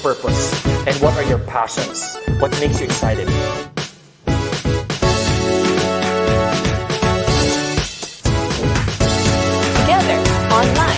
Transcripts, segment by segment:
purpose and what are your passions? What makes you excited? Together, online.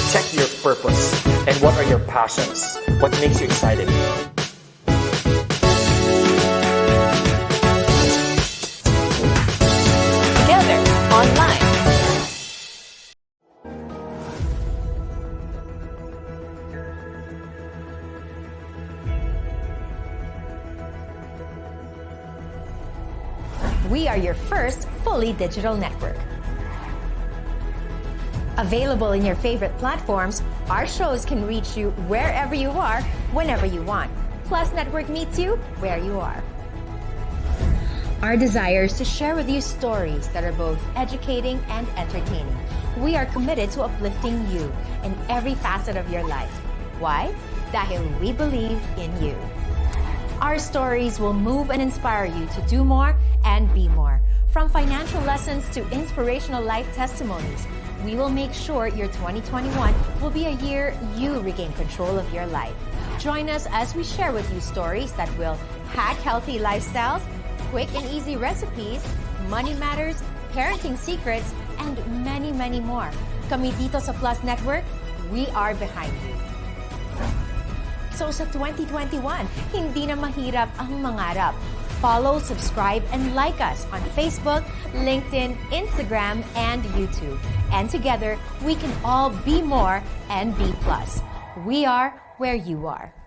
Check your purpose and what are your passions? What makes you excited? Together, online. We are your first fully digital network. Available in your favorite platforms, our shows can reach you wherever you are, whenever you want. Plus Network meets you where you are. Our desire is to share with you stories that are both educating and entertaining. We are committed to uplifting you in every facet of your life. Why? Dahil we believe in you. Our stories will move and inspire you to do more and be more. From financial lessons to inspirational life testimonies, we will make sure your 2021 will be a year you regain control of your life. Join us as we share with you stories that will hack healthy lifestyles, quick and easy recipes, money matters, parenting secrets, and many, many more. Kami dito sa Plus Network, we are behind you. So sa 2021, hindi na mahirap ang mangarap. Follow, subscribe, and like us on Facebook, LinkedIn, Instagram, and YouTube. And together, we can all be more and be plus. We are where you are.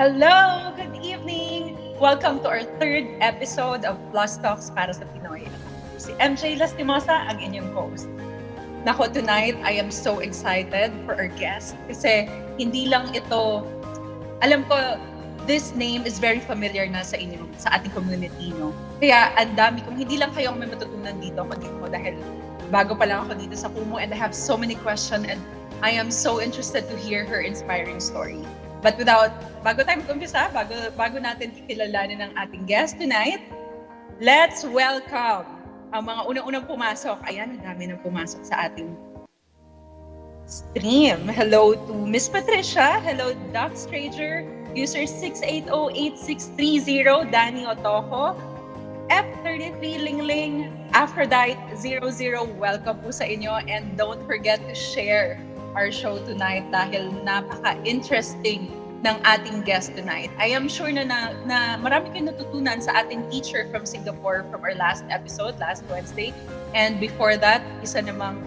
Hello! Good evening! Welcome to our third episode of Plus Talks para sa Pinoy. Si MJ Lastimosa, ang inyong host. Nako, tonight, I am so excited for our guest kasi hindi lang ito, alam ko, this name is very familiar na sa inyo, sa ating community, no? Kaya, ang dami kong, hindi lang kayo ang may matutunan dito, kundi ko dahil bago pa lang ako dito sa Kumu and I have so many questions and I am so interested to hear her inspiring story. But bago tayo mag-umpisa, bago natin kikilalanin ang ating guest tonight, let's welcome ang mga unang-unang pumasok. Ayan, ang dami nang pumasok sa ating stream. Hello to Miss Patricia. Hello, Doc Stranger. User 6808630, Danny Otojo. F33 Lingling, Aphrodite 00, welcome po sa inyo. And don't forget to share our show tonight dahil napaka-interesting ng ating guest tonight. I am sure na marami kayong natutunan sa ating teacher from Singapore from our last episode, last Wednesday. And before that, isa namang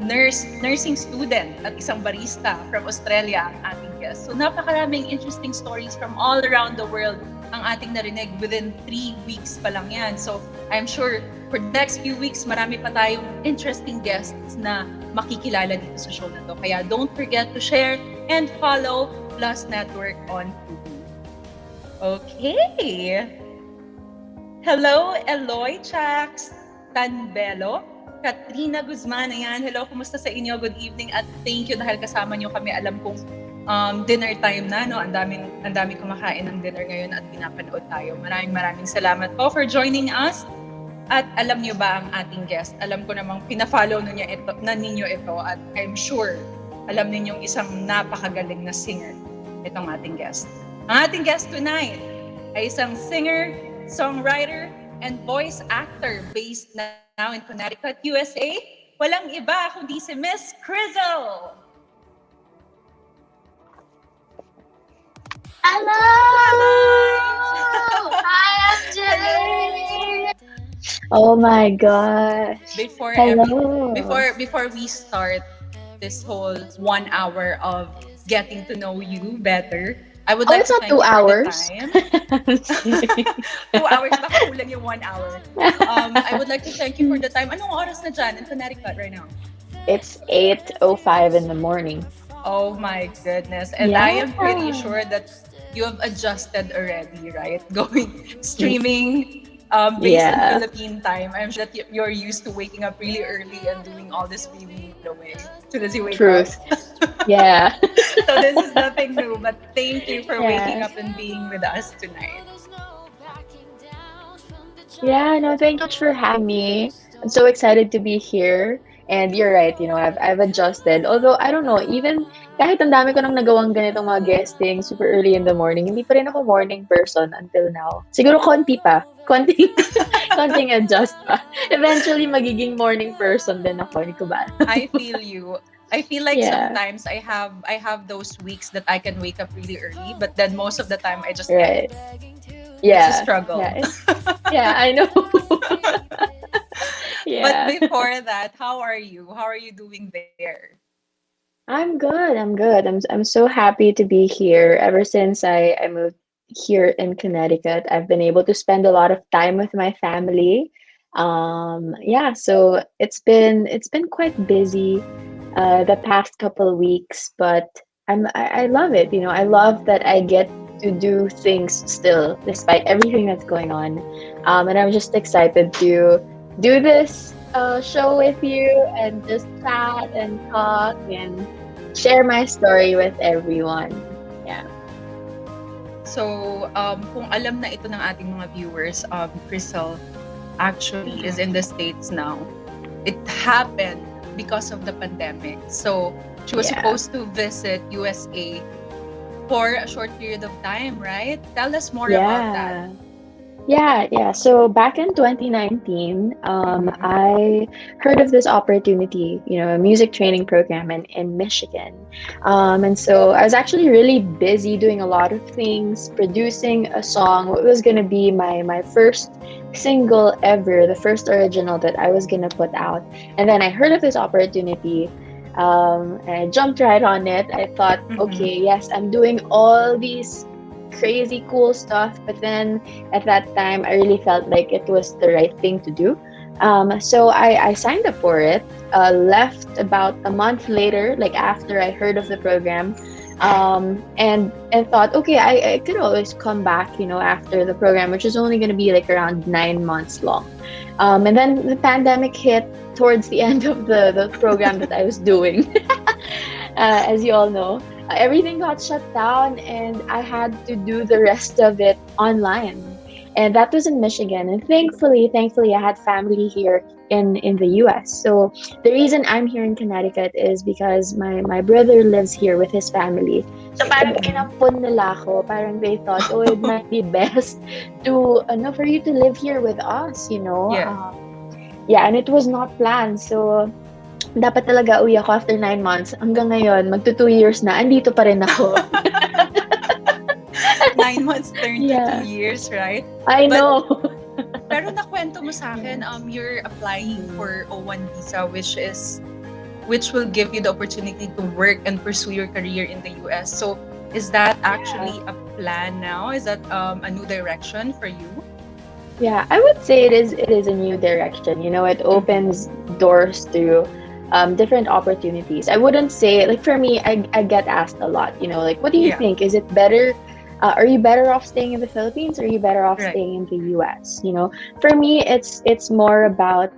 nursing student at isang barista from Australia ang ating guest. So napakaraming interesting stories from all around the world ang ating narinig within 3 weeks pa lang yan. So I'm sure for the next few weeks, marami pa tayong interesting guests na makikilala dito sa show na to. Kaya don't forget to share and follow Plus Network on TV. Okay. Hello, Eloy Chax Tanbelo. Katrina Guzman, ayan. Hello, kumusta sa inyo? Good evening at thank you dahil kasama niyo kami. Alam kong dinner time na, no? Ang daming kumakain ng dinner ngayon at pinapanood tayo. Maraming salamat po for joining us. At alam niyo ba ang ating guest? Alam ko namang pina-follow ninyo ito at I'm sure alam ninyong isang napakagaling na singer itong ating guest. Ang ating guest tonight ay isang singer, songwriter, and voice actor based now in Connecticut, USA. Walang iba kundi si Miss Krystle. Hello! Hi, MJ! Oh my gosh. Before every Hello. before we start this whole 1 hour of getting to know you better, I would Oh, like it's to not thank two you for the hours. time. I'm just kidding. 2 hours, baka kulang yung 1 hour. I would like to thank you for the time. Anong oras na dyan in Connecticut right now? It's 8:05 in the morning. Oh my goodness. And I Yeah. am pretty sure that you have adjusted already, right? Going streaming based in Yeah. Philippine time. I'm sure that you're used to waking up really early and doing all this baby away as soon as you wake up. Truth. Yeah. So this is nothing new, but thank you for waking Yes. up and being with us tonight. Yeah, no, thank you so much for having me. I'm so excited to be here. And you're right, I've adjusted. Although I don't know, even kahit ang dami ko nang nagawang ganitong mga guesting super early in the morning, hindi pa rin ako morning person until now. Siguro konti pa. Konting, konting adjust pa. Eventually, magiging morning person din ako. Hindi ko ba? I feel you. I feel like Yeah, sometimes I have those weeks that I can wake up really early, but then most of the time I just can't. right. It's a Yeah, struggle. yeah, yeah, I know. But Yeah. before that, how are you? How are you doing there? I'm good. I'm good. I'm so happy to be here. Ever since I moved here in Connecticut, I've been able to spend a lot of time with my family. Yeah, so it's been quite busy the past couple of weeks, but I love it. I love that I get to do things still despite everything that's going on. And I'm just excited to do this show with you and just chat and talk and share my story with everyone. Yeah. So, kung alam na ito ng ating mga viewers, Krystle actually is in the States now. It happened because of the pandemic. So, she was Yeah. supposed to visit USA for a short period of time, right? Tell us more about that. Yeah. So back in 2019, Mhm. I heard of this opportunity, a music training program in Michigan. And so I was actually really busy doing a lot of things, producing a song, what was going to be my first single ever, the first original that I was going to put out. And then I heard of this opportunity. And I jumped right on it. I thought, Mhm. okay, yes, I'm doing all these crazy cool stuff, but then at that time I really felt like it was the right thing to do. So I signed up for it, left about a month later, like after I heard of the program, and thought, okay, I could always come back, after the program, which is only going to be like around 9 months long. And then the pandemic hit towards the end of the program that I was doing. As you all know, everything got shut down, and I had to do the rest of it online. And that was in Michigan. And thankfully, I had family here in the US. So the reason I'm here in Connecticut is because my brother lives here with his family. So parang Mhm. kinampun nila ako. Parang they thought, oh, it might be best to, for you to live here with us. Yes. Yeah, and it was not planned. So dapat talaga uwi ako after 9 months. Hanggang ngayon, magto 2 years na, andito pa rin ako. 9 months turned to two Yeah, years, right? I But know. pero nakwento mo sa akin, Yes. you're applying for O1 visa, which will give you the opportunity to work and pursue your career in the US. So is that Yeah. actually a plan now? Is that a new direction for you? Yeah, I would say it is a new direction. It opens doors to different opportunities. I wouldn't say, like, for me, I get asked a lot, like, what do you Yeah, think? Is it better? Are you better off staying in the Philippines, or are you better off right. staying in the US? For me, it's more about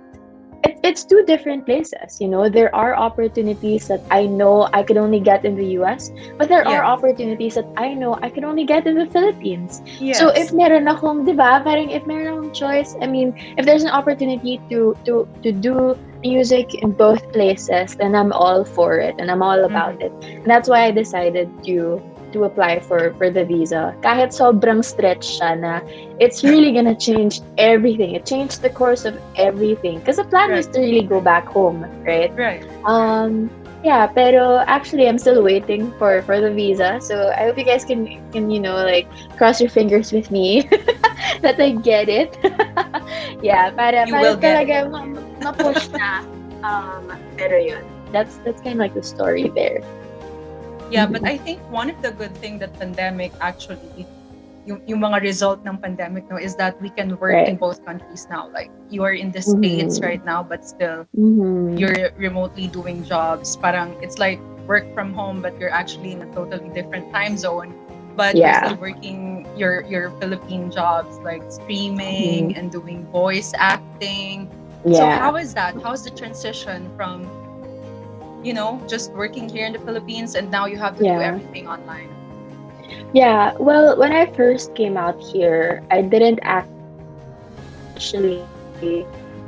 it's two different places. There are opportunities that I know I could only get in the US, but there are Yes. opportunities that I know I could only get in the Philippines. So if Yes. meron akong, 'di ba, parang if meron akong choice, I mean, if there's an opportunity to do music in both places, then I'm all for it and I'm all about Mhm. it. And that's why I decided to apply for the visa. Kahit sobrang stretch siya na it's really gonna change everything. It changed the course of everything. Because the plan was Right. to really go back home, right? Right. Yeah, pero actually I'm still waiting for the visa. So I hope you guys can like cross your fingers with me. that I get it. Yeah, You para will get it. talaga ma-push na. Pero yun, that's kind of like the story there. Yeah, but I think one of the good thing that pandemic actually, yung mga result ng pandemic no, is that we can work in Right. both countries now. Like you are in the States Mm-hmm. right now, but still Mm-hmm. you're remotely doing jobs. Parang it's like work from home, but you're actually in a totally different time zone. But you're Yeah. still working your Philippine jobs, like streaming Mm-hmm. and doing voice acting. So Yeah. how is that? How's the transition from, just working here in the Philippines and now you have to do Yeah. everything online? Yeah. Well, when I first came out here, I didn't actually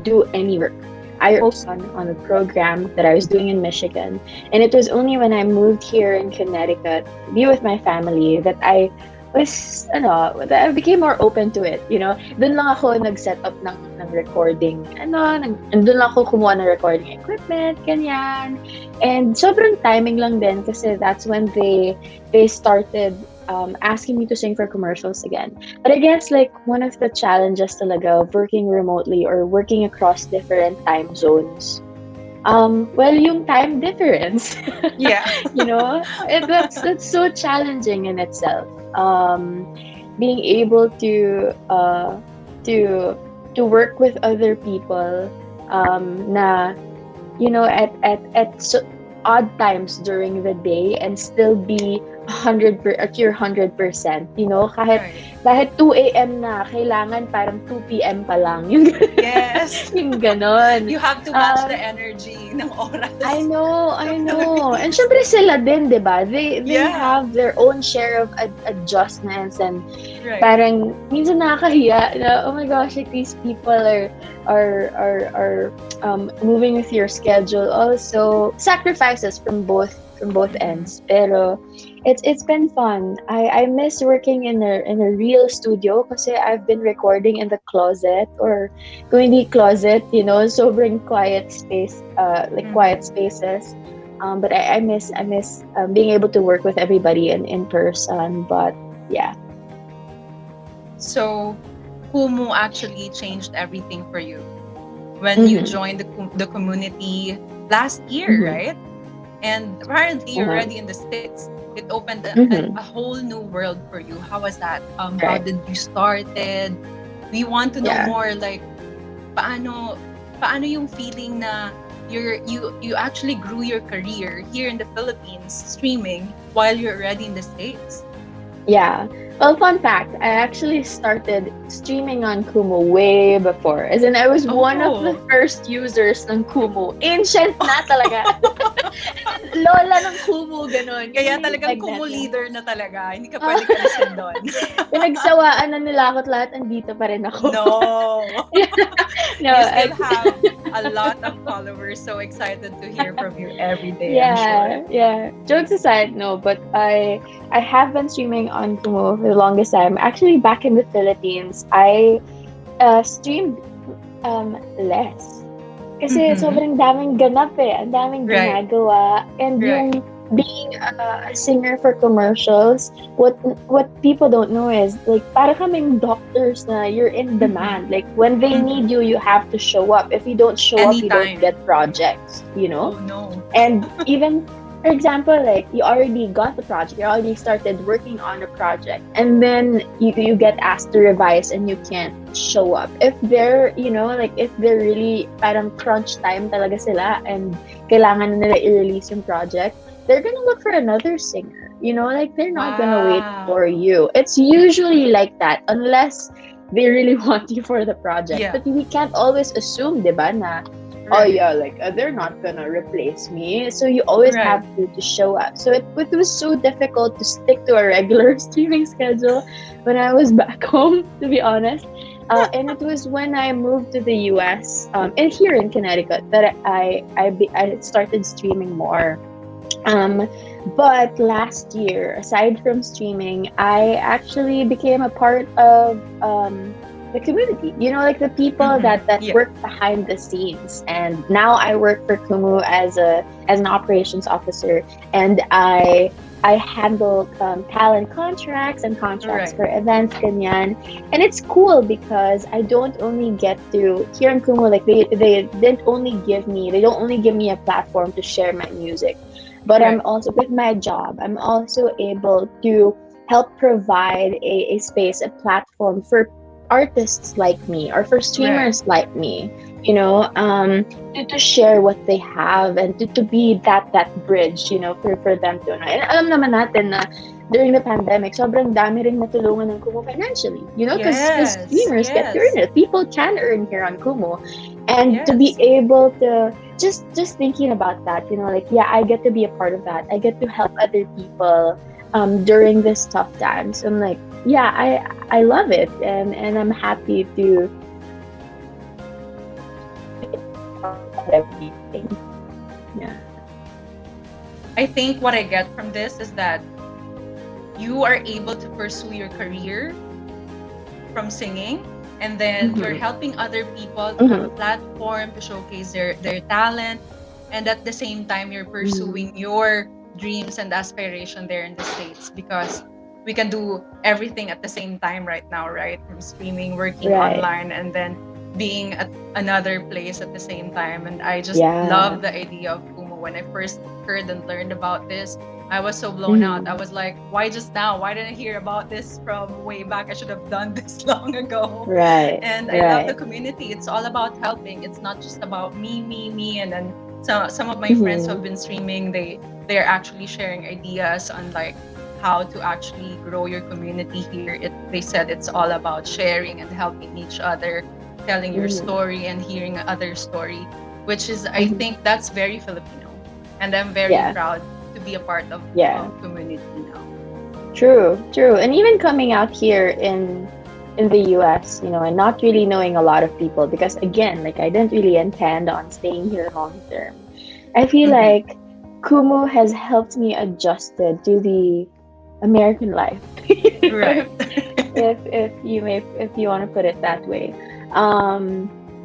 do any work. I on a program that I was doing in Michigan, and it was only when I moved here in Connecticut to be with my family that that I became more open to it. Doon lang ako nag-set up ng recording, and doon lang ako kumuha ng recording equipment, ganyan. And sobrang timing lang din kasi that's when they started asking me to sing for commercials again. But I guess like one of the challenges talaga of working remotely or working across different time zones. Well, yung time difference, Yeah. that's so challenging in itself. Being able to work with other people, na at odd times during the day and still be at your 100%, kahit Right. kahit 2 a.m. na, kailangan parang 2 p.m. pa lang. Yung Yes. yung ganon. You have to match the energy ng oras. I know. And syempre sila din, 'di ba? They Yeah. have their own share of adjustments, and Right. parang minsan nakakahiya na, oh my gosh, like these people are moving with your schedule. Also sacrifices from both ends. Pero it's been fun. I miss working in a real studio kasi I've been recording in the closet, or kung hindi closet, sobrang quiet space, like quiet spaces. But I miss being able to work with everybody in person. But yeah. So, Kumu actually changed everything for you when you joined the community last year, right? And apparently you're already in the States. It opened a whole new world for you. How was that? How Right. did you started? We want to know more, like paano yung feeling na you actually grew your career here in the Philippines streaming while you're already in the States. Yeah. Well, fun fact, I actually started streaming on Kumu way before. As in, I was one of the first users ng Kumu. Ancient na talaga. Lola ng Kumu, ganun. Kaya talagang Kumu leader na talaga. Hindi ka pwede kalisin doon. Pinagsawaan na nila ako at lahat, andito pa rin ako. No. No, You still have a lot of followers. So excited to hear from you every day, I'm sure. Yeah. Jokes aside, no, but I have been streaming on Kumu for the longest time. Actually, back in the Philippines, I streamed less. Kasi sobrang daming ganap ang daming ginagawa. And yung being a singer for commercials, what people don't know is like para kaming doctors na you're in demand. Like when they need you, you have to show up. If you don't show up, you don't get projects. Oh no. And even, for example, like you already got the project, you already started working on a project, and then you get asked to revise and you can't show up. If they're, if they're really parang crunch time talaga sila and kailangan nila i-release yung project, they're gonna look for another singer. Like they're not gonna wait for you. It's usually like that unless they really want you for the project. Yeah. But we can't always assume, diba, na oh yeah, like they're not gonna replace me. So you always have to show up. So it was so difficult to stick to a regular streaming schedule when I was back home, to be honest. And it was when I moved to the US, and here in Connecticut, that I started streaming more. But last year, aside from streaming, I actually became a part of the community, like the people that work behind the scenes. And now I work for Kumu as an operations officer, and I I handle talent contracts and contracts Right. for events, ganyan. And it's cool because I don't only get to here in Kumu, like they don't only give me a platform to share my music, but I'm Right. also with my job, I'm also able to help provide a space, a platform for artists like me or for Right. streamers like me, you know, to share what they have and to be that bridge, you know, for them to know. And alam naman natin na during the pandemic, sobrang dami rin natulungan ng Kumu financially, you know, because Yes. streamers get to earn Yes. it. People can earn here on Kumu. And to be Yes. able to just thinking about that, you know, like yeah, I get to be a part of that. I get to help other people during this tough times. I'm like, yeah, I love it, and I'm happy to everything. Yeah. I think what I get from this is that you are able to pursue your career from singing, and then you're helping other people to have a platform to showcase their talent, and at the same time you're pursuing your dreams and aspiration there in the States, because we can do everything at the same time right now, right? From streaming, working Right. online, and then being at another place at the same time. And I just Yeah. love the idea of Kumu. When I first heard and learned about this, I was so blown out. I was like, why just now? Why didn't I hear about this from way back? I should have done this long ago. Right. And I love the community. It's all about helping. It's not just about me. And then some of my friends who have been streaming, they're actually sharing ideas on like how to actually grow your community here. They said it's all about sharing and helping each other, telling your story and hearing other story, which is, I think that's very Filipino. And I'm very proud to be a part of community now. True. And even coming out here in the US, you know, and not really knowing a lot of people, because again, like I didn't really intend on staying here long term. I feel like Kumu has helped me adjusted to the American life. Right. if you want to put it that way.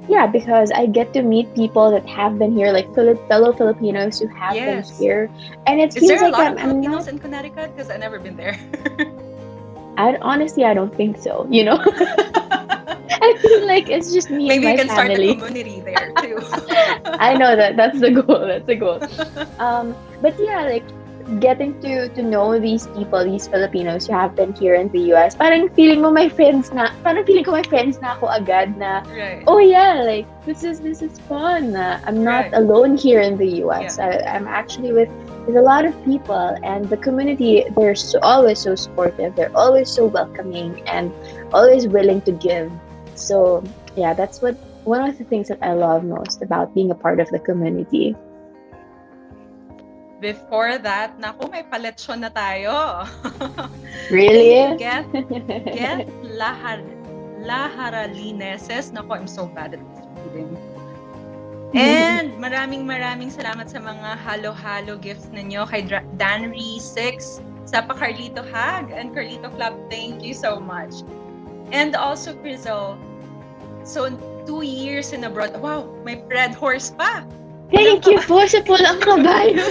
Yeah, because I get to meet people that have been here, like fellow Filipinos who have been here, and it Is feels there a like lot of I'm Filipinos not. in Connecticut? Because I've never been there. Honestly, I don't think so. You know, I feel like it's just me Maybe and you my can start a family. community there too. I know that's the goal. That's the goal. But yeah, like getting to know these people, these Filipinos who have been here in the US, parang feeling ko my friends na ako agad na, oh yeah, like this is fun. I'm not alone here in the US. I'm actually with a lot of people, and the community, they're always so supportive. They're always so welcoming and always willing to give. So yeah, that's one of the things that I love most about being a part of the community. Before that, naku, may paletsyon na tayo. Really? Get laharalineses. Naku, I'm so bad at this reading. And maraming salamat sa mga halo-halo gifts ninyo kay Danry6, sa Carlito Hag and Carlito Club. Thank you so much. And also, Krystle, so 2 years in abroad. Wow, may red horse pa. Thank you po sa pulang kabayo.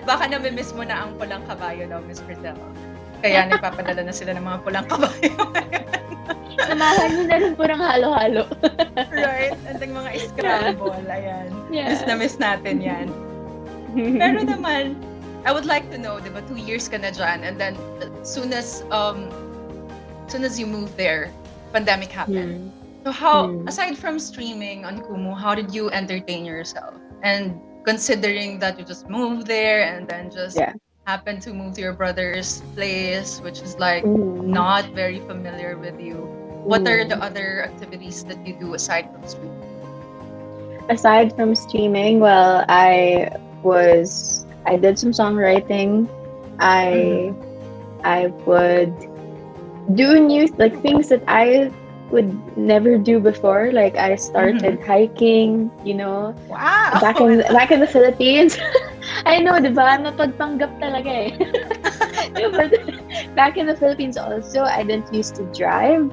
Baka namimiss mo na ang pulang kabayo, no, Miss Krystle. Kaya nagpapadala na sila ng mga pulang kabayo. Samahan mo na rin po ng halo-halo. Right? And yung mga scramble, ayan. Yeah. Miss natin yan. Pero naman, I would like to know, di ba, 2 years ka na dyan, and then soon as you moved there, pandemic happened. So how, aside from streaming on Kumu, how did you entertain yourself? And considering that you just moved there and then just happened to move to your brother's place, which is like not very familiar with you, what are the other activities that you do aside from streaming? Aside from streaming, well, I did some songwriting. I would do things that I would never do before. Like I started hiking, you know. Wow. Back in the Philippines. I know, diba? Napagpanggap talaga eh. But back in the Philippines also, I didn't used to drive.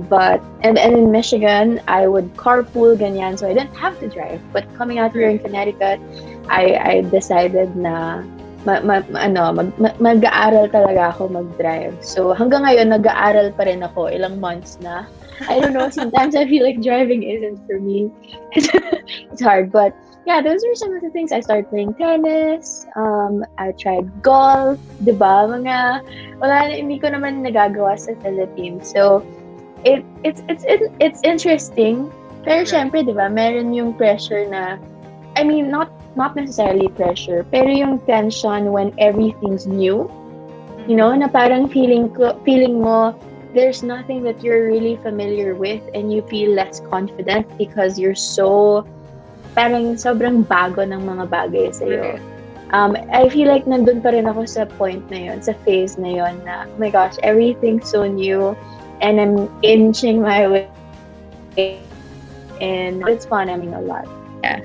But in Michigan, I would carpool ganyan, so I didn't have to drive. But coming out here in Connecticut, I decided na mag-aaral talaga ako mag-drive. So, hanggang ngayon, nag-aaral pa rin ako. Ilang months na. I don't know, sometimes I feel like driving isn't for me. It's hard, but yeah, those are some of the things. I started playing tennis. I tried golf. Diba? Hindi ko naman nagagawa sa Philippines. So, it's interesting. Pero syempre, diba, meron yung pressure na, I mean, not necessarily pressure, pero yung tension when everything's new, you know, na parang feeling mo, there's nothing that you're really familiar with and you feel less confident because you're so, parang sobrang bago ng mga bagay sa'yo. I feel like nandun pa rin ako sa point na yun, sa phase na yun na, oh my gosh, everything's so new and I'm inching my way and it's fun, I mean, a lot. Yeah.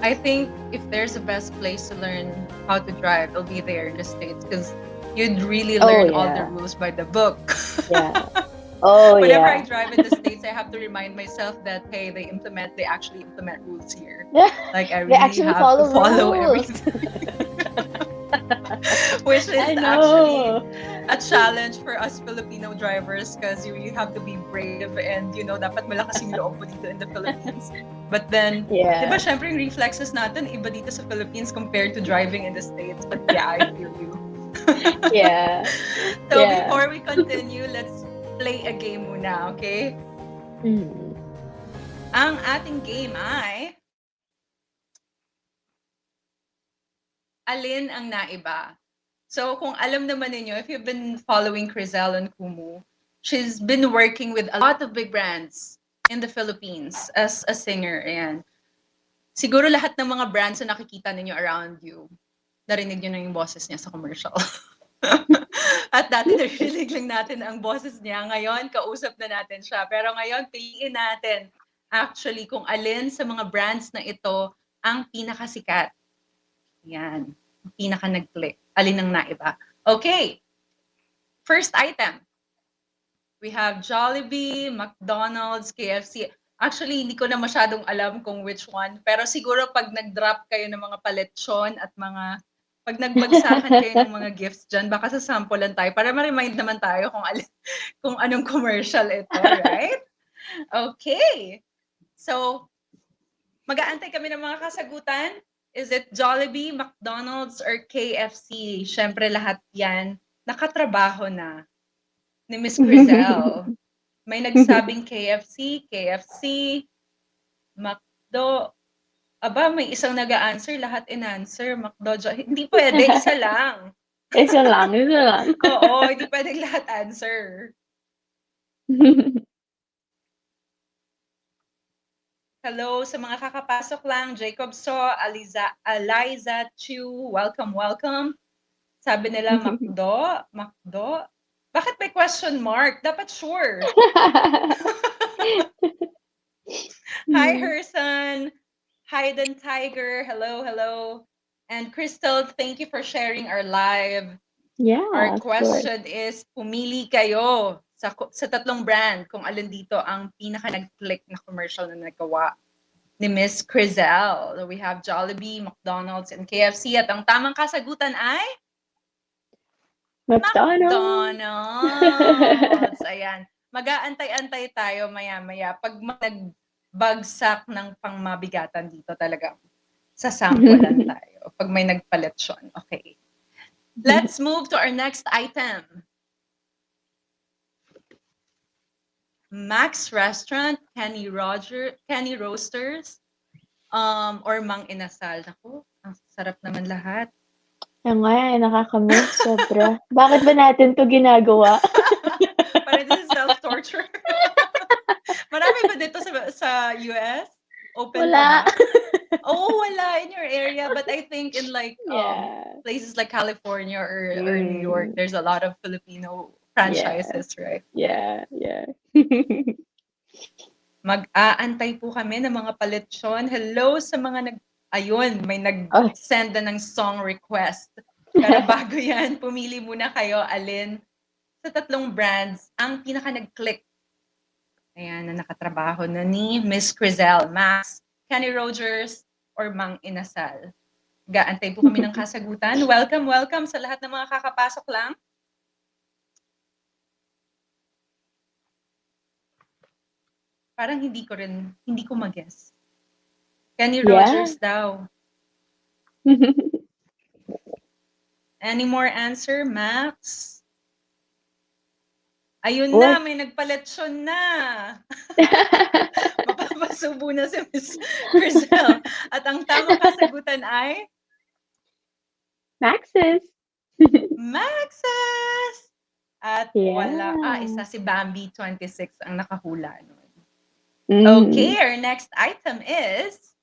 I think if there's a best place to learn how to drive, it'll be there in the States because you'd really learn all the rules by the book. Yeah. Whenever I drive in the States, I have to remind myself that, hey, they actually implement rules here. Like, I really have to follow everything. Which is actually a challenge for us Filipino drivers because you really have to be brave and, you know, dapat malakas yung loob mo dito in the Philippines. But then, diba, syempre yung reflexes natin, iba dito sa Philippines compared to driving in the States. But yeah, I feel you. So before we continue, let's play a game muna, okay? Ang ating game ay alin ang naiba? So kung alam naman ninyo, if you've been following Krystle on Kumu, she's been working with a lot of big brands in the Philippines as a singer. And siguro lahat ng mga brands na nakikita ninyo around you, narinig nyo na yung boses niya sa commercial. At dati narinig lang natin ang boses niya. Ngayon, kausap na natin siya. Pero ngayon, piliin natin actually kung alin sa mga brands na ito ang pinakasikat. Yan. Pinaka nag-click. Alin ang naiba. Okay. First item. We have Jollibee, McDonald's, KFC. Actually, hindi ko na masyadong alam kung which one. Pero siguro pag nag-drop kayo ng mga paletsyon at pag nagbagsakan kayo ng mga gifts dyan, baka sasampulan tayo para ma-remind naman tayo kung anong commercial ito, right? Okay. So, mag-aantay kami ng mga kasagutan. Is it Jollibee, McDonald's, or KFC? Siyempre lahat yan nakatrabaho na ni Miss Krystle. May nagsabing KFC, McDo. Aba, may isang nag-a-answer, lahat in-answer. McDo, hindi pwede, isa lang. Isa lang. Oo, hindi pwede lahat answer. Hello sa mga kakapasok lang. Jacob So, Eliza Chu, welcome. Sabi nila, McDo. Bakit may question mark? Dapat sure. Hi, Herson. Hayden Tiger, hello. And Krystle, thank you for sharing our live. Yeah, our question is, pumili kayo sa tatlong brand kung alin dito ang pinaka nag-click na commercial na nagawa ni Miss Krystle. So we have Jollibee, McDonald's, and KFC. At ang tamang kasagutan ay McDonald's. Ayan. Mag-aantay-antay tayo maya-maya. Pag nagbagsak ng pangmabigatan dito talaga, sasampulan tayo. Pag may nagpaletsyon. Okay. Let's move to our next item. Max Restaurant, Kenny Roasters, or Mang Inasal. Naku, ang sarap naman lahat. Yan nga, nakakamiss, sobra. Bakit ba natin to ginagawa? Parang this is self-torture. Marami ba dito sa US? Open wala. Wala in your area. But I think in places like California or New York, there's a lot of Filipino franchises, right? Yeah. Mag-aantay po kami ng mga paletsyon. Hello sa mga may nag-send na ng song request. Pero bago yan, pumili muna kayo alin sa tatlong brands ang pinaka nag-click. Ayan, na nakatrabaho na ni Miss Krystle, Max, Kenny Rogers, or Mang Inasal. Gaantay po kami ng kasagutan. Welcome sa lahat ng mga kakapasok lang. Parang hindi ko mag-guess. Kenny Rogers daw. Any more answer, Max? Ayun na, may nagpaletsyon na. Mapapasubo na si Miss Krystle. At ang tamang kasagutan ay? Maxis. Maxis! At wala. Isa si Bambi 26 ang nakahula nun. Okay, our next item is...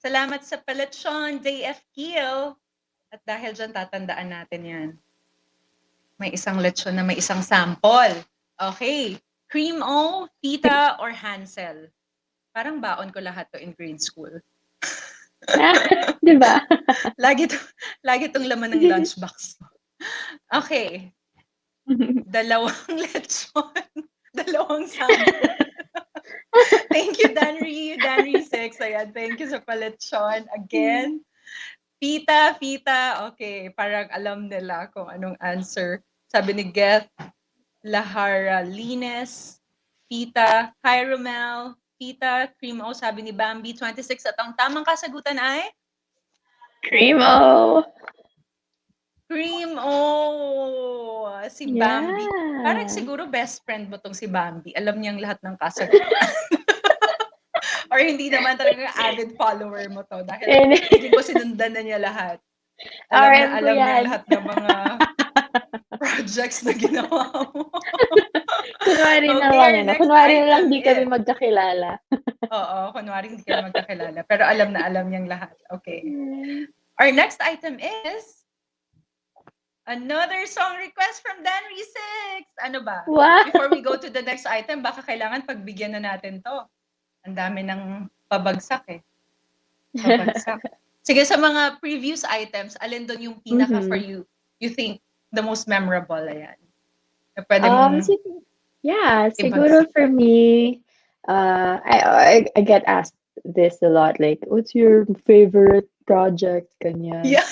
Salamat sa paletsyon, JF Kiel. At dahil dyan, tatandaan natin yan. May isang lechon na may isang sample. Okay. Cream O, Tita, or Hansel? Parang baon ko lahat to in grade school. Diba? Lagi itong laman ng lunchbox. Okay. Dalawang lechon. Dalawang sample. Thank you, Danry 6. Ayan, thank you sa palechon. Again. Pita. Okay, parang alam nila kung anong answer. Sabi ni Geth, Lahara Lines, Pita, Caramel, Pita, Cream O, sabi ni Bambi 26. At ang tamang kasagutan ay? Cream O. Si Bambi. Parang siguro best friend mo tong si Bambi. Alam niyang lahat ng kasagutan. Or hindi naman talaga avid follower mo to dahil hindi ko sinundan na niya lahat. Alam niya lahat ng mga projects na ginawa mo. Kunwari na lang. Kunwari na lang di kami magkakilala. Oo, kunwari hindi kami magkakilala. Pero alam niyang lahat. Okay. Our next item is another song request from Danry 6. Ano ba? Wow. Before we go to the next item, baka kailangan pagbigyan na natin to. Ang dami ng pabagsak eh. Sige, sa mga previous items, alin doon yung pinaka for you think the most memorable? Ayan. Pwede mong siguro for me, I get asked this a lot, like, what's your favorite project? Ganyan. Yeah.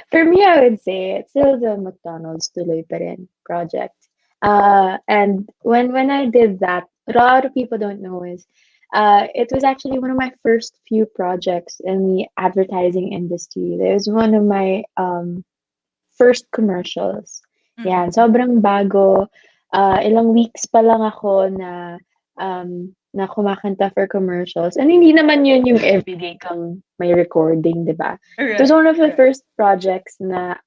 For me, I would say it's still the McDonald's Tuloy pa rin project. And when I did that, what a lot of people don't know is it was actually one of my first few projects in the advertising industry. It was one of my first commercials. Yan, sobrang bago. Ilang weeks pa lang ako na kumakanta for commercials. And hindi naman yun yung everyday kang may recording, di ba? It was one of the first projects na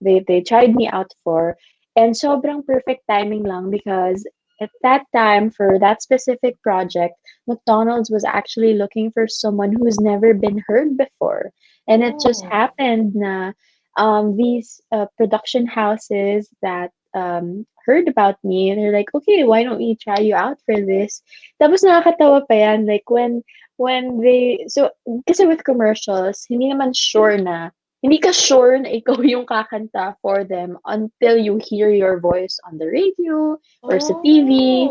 they tried me out for. And sobrang perfect timing lang because at that time, for that specific project, McDonald's was actually looking for someone who's never been heard before. And it just happened na these production houses that heard about me, and they're like, okay, why don't we try you out for this? Tapos nakakatawa pa yan, like when they, so kasi with commercials, hindi ka sure na ikaw yung kakanta for them until you hear your voice on the radio or sa TV.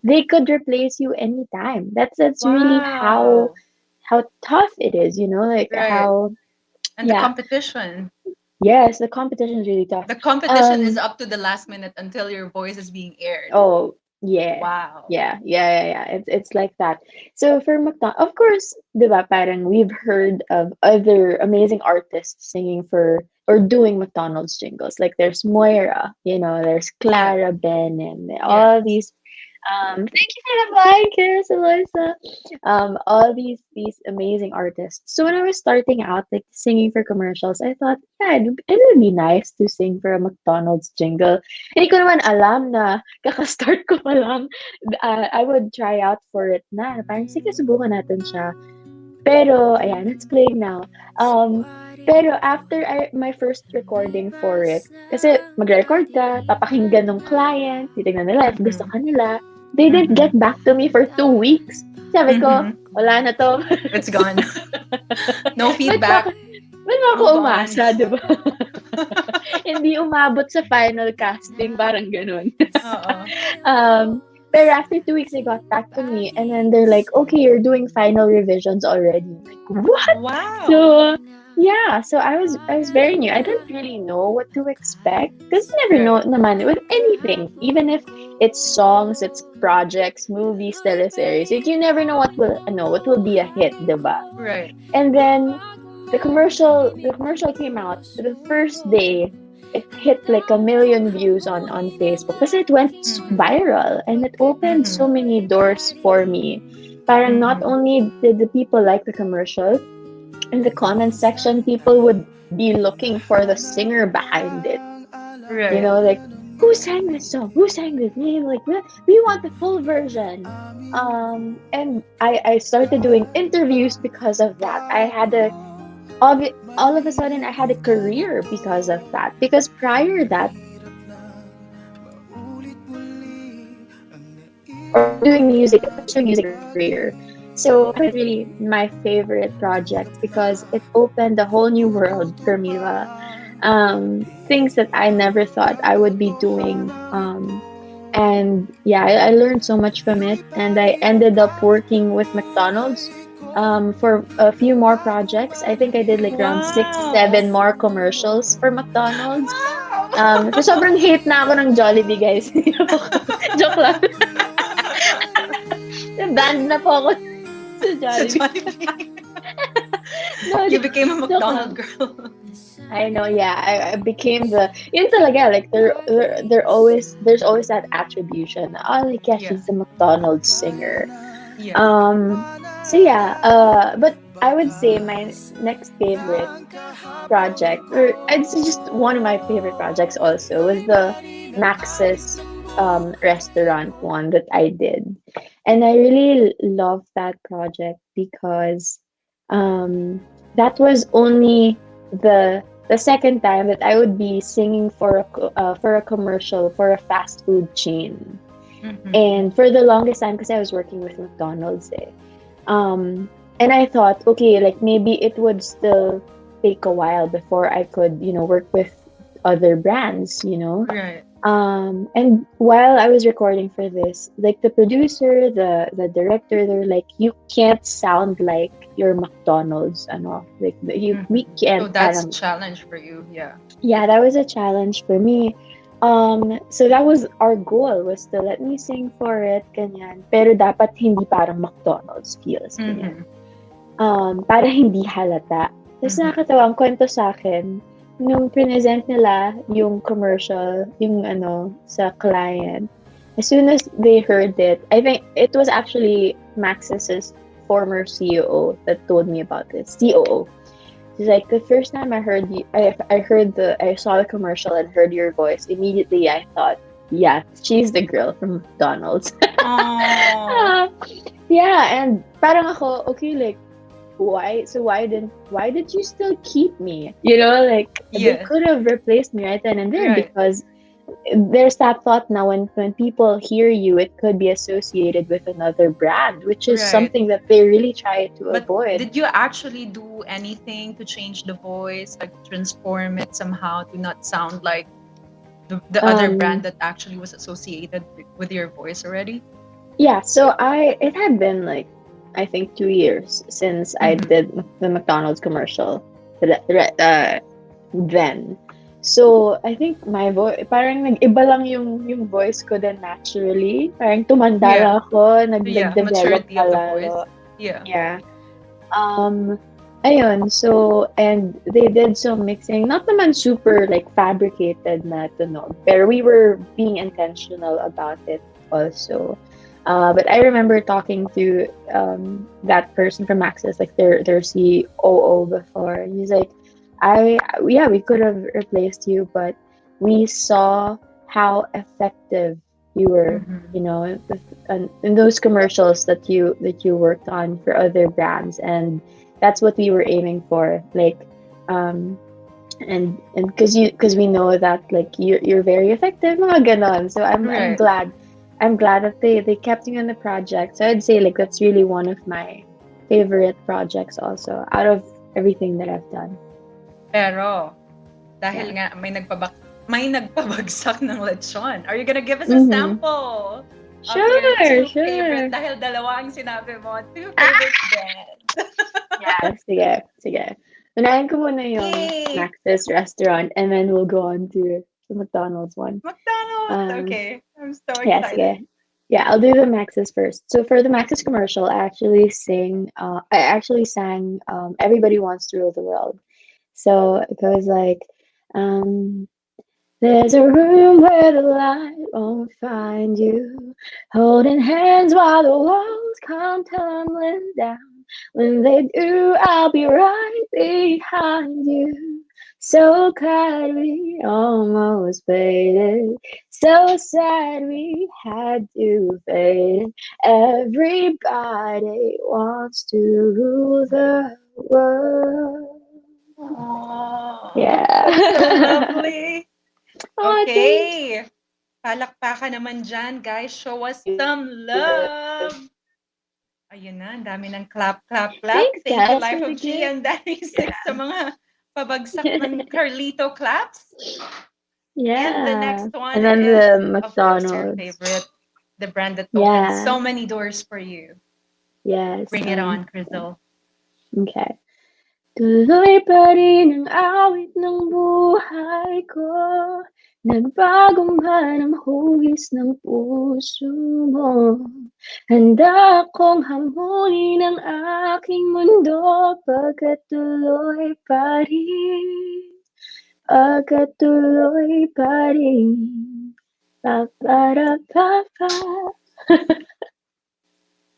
They could replace you anytime. That's really how tough it is, like how. And the competition. Yes, the competition is really tough. The competition is up to the last minute until your voice is being aired. Oh, yeah. Wow. Yeah. It's like that. So for McDonald's, of course, diba, parang we've heard of other amazing artists singing for or doing McDonald's jingles. Like there's Moira, there's Clara Ben, and all these. Thank you for the mic, Eloisa. All these amazing artists. So when I was starting out, like singing for commercials, I thought, it would be nice to sing for a McDonald's jingle. Hindi ko naman alam na kaka-start ko pa lang. I would try out for it na. Parang sige, subukan natin siya. Pero, ayan, it's playing now. Pero after my first recording for it, kasi mag-record ka, papakinggan ng client, titignan nila if gusto ka nila. They didn't get back to me for 2 weeks. Sabi ko, wala na to. It's gone. No feedback. Ba't ako umasa, di ba? Hindi umabot sa final casting, parang ganun. But after 2 weeks, they got back to me, and then they're like, "Okay, you're doing final revisions already." Like, what? Wow. So yeah, so I was very new. I didn't really know what to expect because you never know Right. naman with anything. Even if it's songs, it's projects, movies, teleseries, you never know what will be a hit, diba? Right. And then the commercial came out the first day. It hit like 1 million views on Facebook because it went Mm-hmm. viral and it opened so Mm-hmm. many doors for me. Parang not Mm-hmm. only did the people like the commercial, in the comment section, people would be looking for the singer behind it. You Right. know, like, who sang this song? Who sang this? Like, we want the full version. And I started doing interviews because of that. All of a sudden, I had a career because of that. Because prior that, or doing music, pursuing music as a career. So that was really my favorite project because it opened a whole new world for me. Things that I never thought I would be doing. And yeah, I learned so much from it. And I ended up working with McDonald's for a few more projects. I think I did like around six, Wow. seven more commercials for McDonald's. Wow. So sobrang hate na ako ng Jollibee, guys. Joke lang. Banned na po ako sa Sa Jollibee. Jollibee. No, You became a joke McDonald lang. girl. I know, yeah. I became yun talaga, like there's always that attribution. Oh, like yeah, Yeah. she's a McDonald's singer. Yeah. Um, so yeah, but I would say my next favorite project, or it's just one of my favorite projects also, was the Maxis restaurant one that I did. And I really love that project because um that was only the second time that I would be singing for a commercial for a fast food chain. Mm-hmm. And for the longest time, because I was working with McDonald's, and I thought, okay, like maybe it would still take a while before I could, work with other brands, Right. And while I was recording for this, like the producer, the director, they're like, you can't sound like your McDonald's, like we Mm-hmm. So can't, that's a parang, challenge for you. Yeah. yeah, that was a challenge for me. So that was our goal, was to let me sing for it, ganyan. Pero dapat hindi parang McDonald's feels, ganyan. Mm-hmm. Para hindi halata. Tapos Mm-hmm. nakakatawa, ang kwento sa akin, nung present nila yung commercial, yung sa client, as soon as they heard it, I think it was actually Maxis's former COO that told me about this. COO. She's like, the first time I heard you, I saw the commercial and heard your voice. Immediately, I thought, yeah, she's the girl from McDonald's. Oh. Yeah, and parang ako, okay, like, why? So why did you still keep me? Like they Yes. could have replaced me right then and there, Right. because there's that thought now, when people hear you, it could be associated with another brand, which is Right. something that they really try to But avoid. did you actually do anything to change the voice, like transform it somehow to not sound like the other brand Um, that actually was associated with your voice already? yeah, so it had been like, I think 2 years since I Mm-hmm. did the McDonald's commercial. Then. So, I think my voice, parang nag-iba lang yung voice ko then naturally. Parang tumanda Yeah. lang ako, Yeah. nag-develop Maturity pa of the voice. lalo. Yeah. Yeah. Ayun, so, and they did some mixing, not naman super like fabricated na tunog, pero we were being intentional about it also. But I remember talking to that person from Access, like their COO before, and he's like, yeah, we could have replaced you, but we saw how effective you were, Mm-hmm. in those commercials that you worked on for other brands, and that's what we were aiming for, like, and because we know that, like, you're very effective, mga ganon. So I'm Right. glad. I'm glad that they kept me on the project. So I'd say, like, that's really one of my favorite projects also, out of everything that I've done. Pero dahil Yeah. nga may nagpabagsak ng lechon. Are you gonna give us a Mm-hmm. sample? of your Sure, two sure. favorite, dahil dalawa ang sinabi mo, two favorite brands. Yeah, sige. Unahin ko muna yung Yay! Max's restaurant and then we'll go on to the McDonald's one. McDonald's! Um, Okay, I'm so yeah, excited. sige. Yeah, I'll do the Max's first. So for the Max's commercial, I actually sang Everybody Wants to Rule the World. So it goes like, um, there's a room where the light won't find you, holding hands while the walls come tumbling down. When they do, I'll be right behind you. So glad we almost made it. So sad we had to fade it. Everybody wants to rule the world. Oh, that's so Yeah. lovely. Oh, thanks. Okay. Palakpakan naman dyan, guys. Show us some love. Ayun na, ang dami ng clap, clap, clap. Thanks, Thank you, guys, Life for the of G. gift. Ang dami sa mga pabagsak ng Carlito claps. And the Yeah. next one And then is, the of course, your McDonald's. favorite. The brand that opens Yeah. so many doors for you. Yes. Bring it on, Krystle. Okay. Tuloy pa rin ang awit ng buhay ko. Nagbago man ang hugis ng puso mo. Handa akong hamunin ang aking mundo pagkatuloy pa rin. Pagkatuloy pa rin. Pa-para-pa-pa.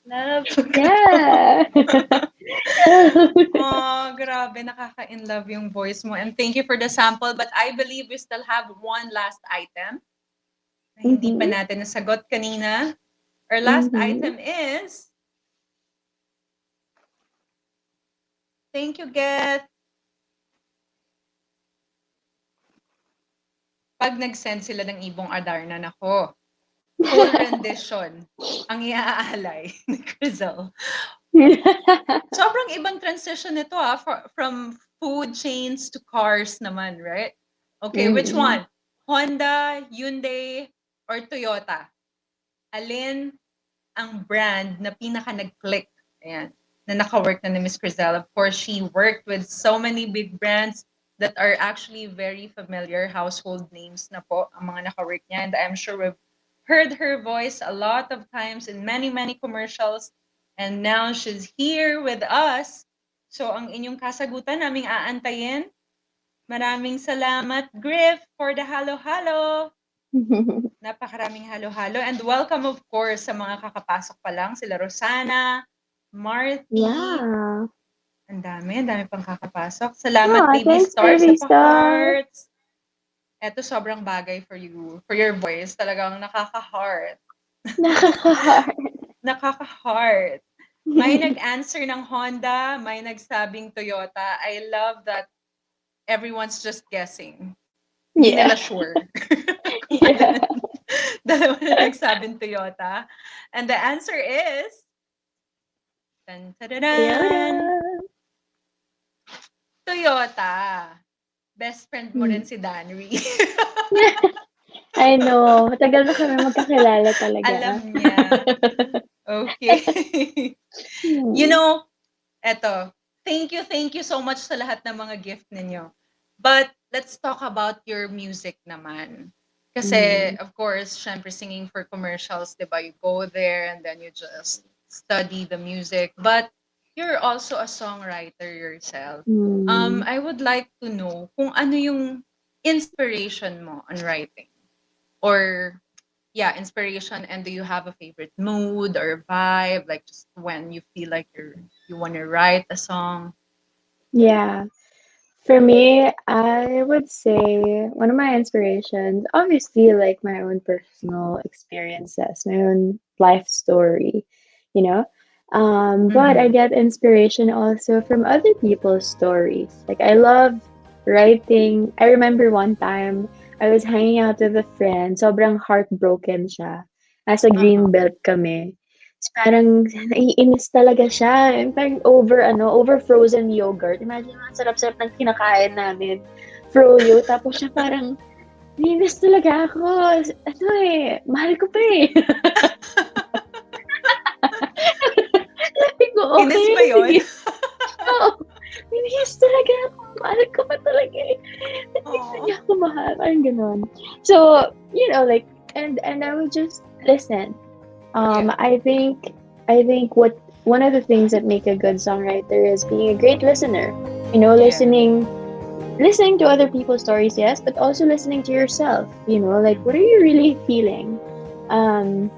Love. Yeah. Oh, grabe. Nakaka-in-love yung voice mo. And thank you for the sample. But I believe we still have one last item na hindi pa natin nasagot kanina. Our last item is, thank you, Get. Pag nag-send sila ng Ibong Adarna, nako, full rendition ang iaalay ni Krystle. Sobrang ibang transition nito from food chains to cars naman, right? Okay, which one? Honda, Hyundai, or Toyota? Alin ang brand na pinaka nag-click? Ayan, na naka-work na ni Miss Krystle. Of course, she worked with so many big brands that are actually very familiar household names na po ang mga naka-work niya. And I'm sure we've heard her voice a lot of times in many, many commercials. And now she's here with us. So ang inyong kasagutan naming aantayin. Maraming salamat, Griff, for the halo-halo. Napakaraming halo-halo. And welcome, of course, sa mga kakapasok pa lang. Sila Rosana, Marthy. Yeah. Ang dami pang kakapasok. Salamat, Oh, Baby thanks, Star, Baby sa Star. pa-hearts. Eto, sobrang bagay for you. For your voice, talagang nakaka-heart. Nakaka-heart. Nakaka-heart. May nag-answer ng Honda, may nagsabing Toyota. I love that everyone's just guessing. Hindi nila sure. Yeah. Dalawa na nagsabing Toyota. And the answer is, Toyota. Toyota. Best friend mo rin si Danry. I know. Matagal na kami magkakilala talaga. Alam niya. Okay. You know, eto, thank you so much sa lahat ng mga gift ninyo. But let's talk about your music naman. Kasi, of course, syempre singing for commercials, diba? You go there and then you just study the music. But you're also a songwriter yourself. I would like to know kung ano yung inspiration mo on writing. Or, yeah, inspiration, and do you have a favorite mood or vibe, like just when you feel like you want to write a song? Yeah. For me, I would say one of my inspirations, obviously, like my own personal experiences, my own life story, you know. But I get inspiration also from other people's stories. Like I love writing. I remember one time I was hanging out with a friend, sobrang heartbroken siya. Nasa Greenbelt kami. So, parang naiinis talaga siya. And parang over frozen yogurt. Imagine mo, ang sarap-sarap ng kinakain namin. Froyo. Tapos siya parang, naiinis talaga ako. Mahal ko pa eh. Ines okay, ba yun? sige. Oo. Binihis talaga ako. Mahal ko pa talaga eh. Ba't di ka Oo. niya ako mahal? Parang ganon. So, like, and I would just listen. Yeah. I think what one of the things that make a good songwriter is being a great listener. Yeah. Listening to other people's stories, yes, but also listening to yourself. Like, what are you really feeling? Um,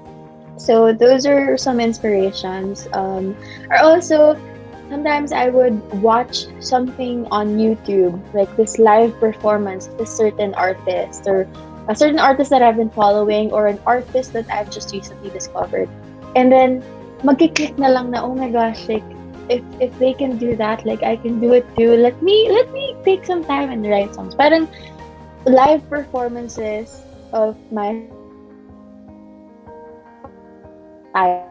so those are some inspirations. Or also, sometimes I would watch something on YouTube, like this live performance, this certain artist or a certain artist that I've been following, or an artist that I've just recently discovered, and then magkiklik na lang na, oh my gosh, like if they can do that, like I can do it too. Let me take some time and write songs. Parang live performances of my I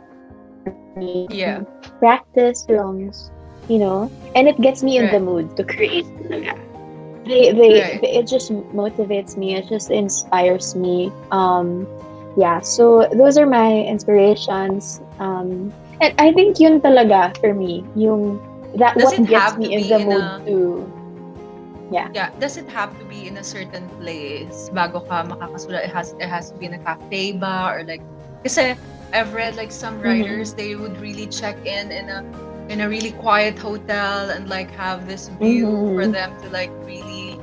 Yeah. practice songs, and it gets me in the Right. mood to create. Right. It just motivates me. It just inspires me. Yeah. So those are my inspirations. And I think yun talaga for me, yung that Does what it gets have to me in be the in mood a to, yeah. Yeah, does it have to be in a certain place bago ka makakasulat? It has to be in a cafe ba, or like, kasi I've read like some Mm-hmm. writers, they would really check in a really quiet hotel and like have this view for Mm-hmm. them to like really,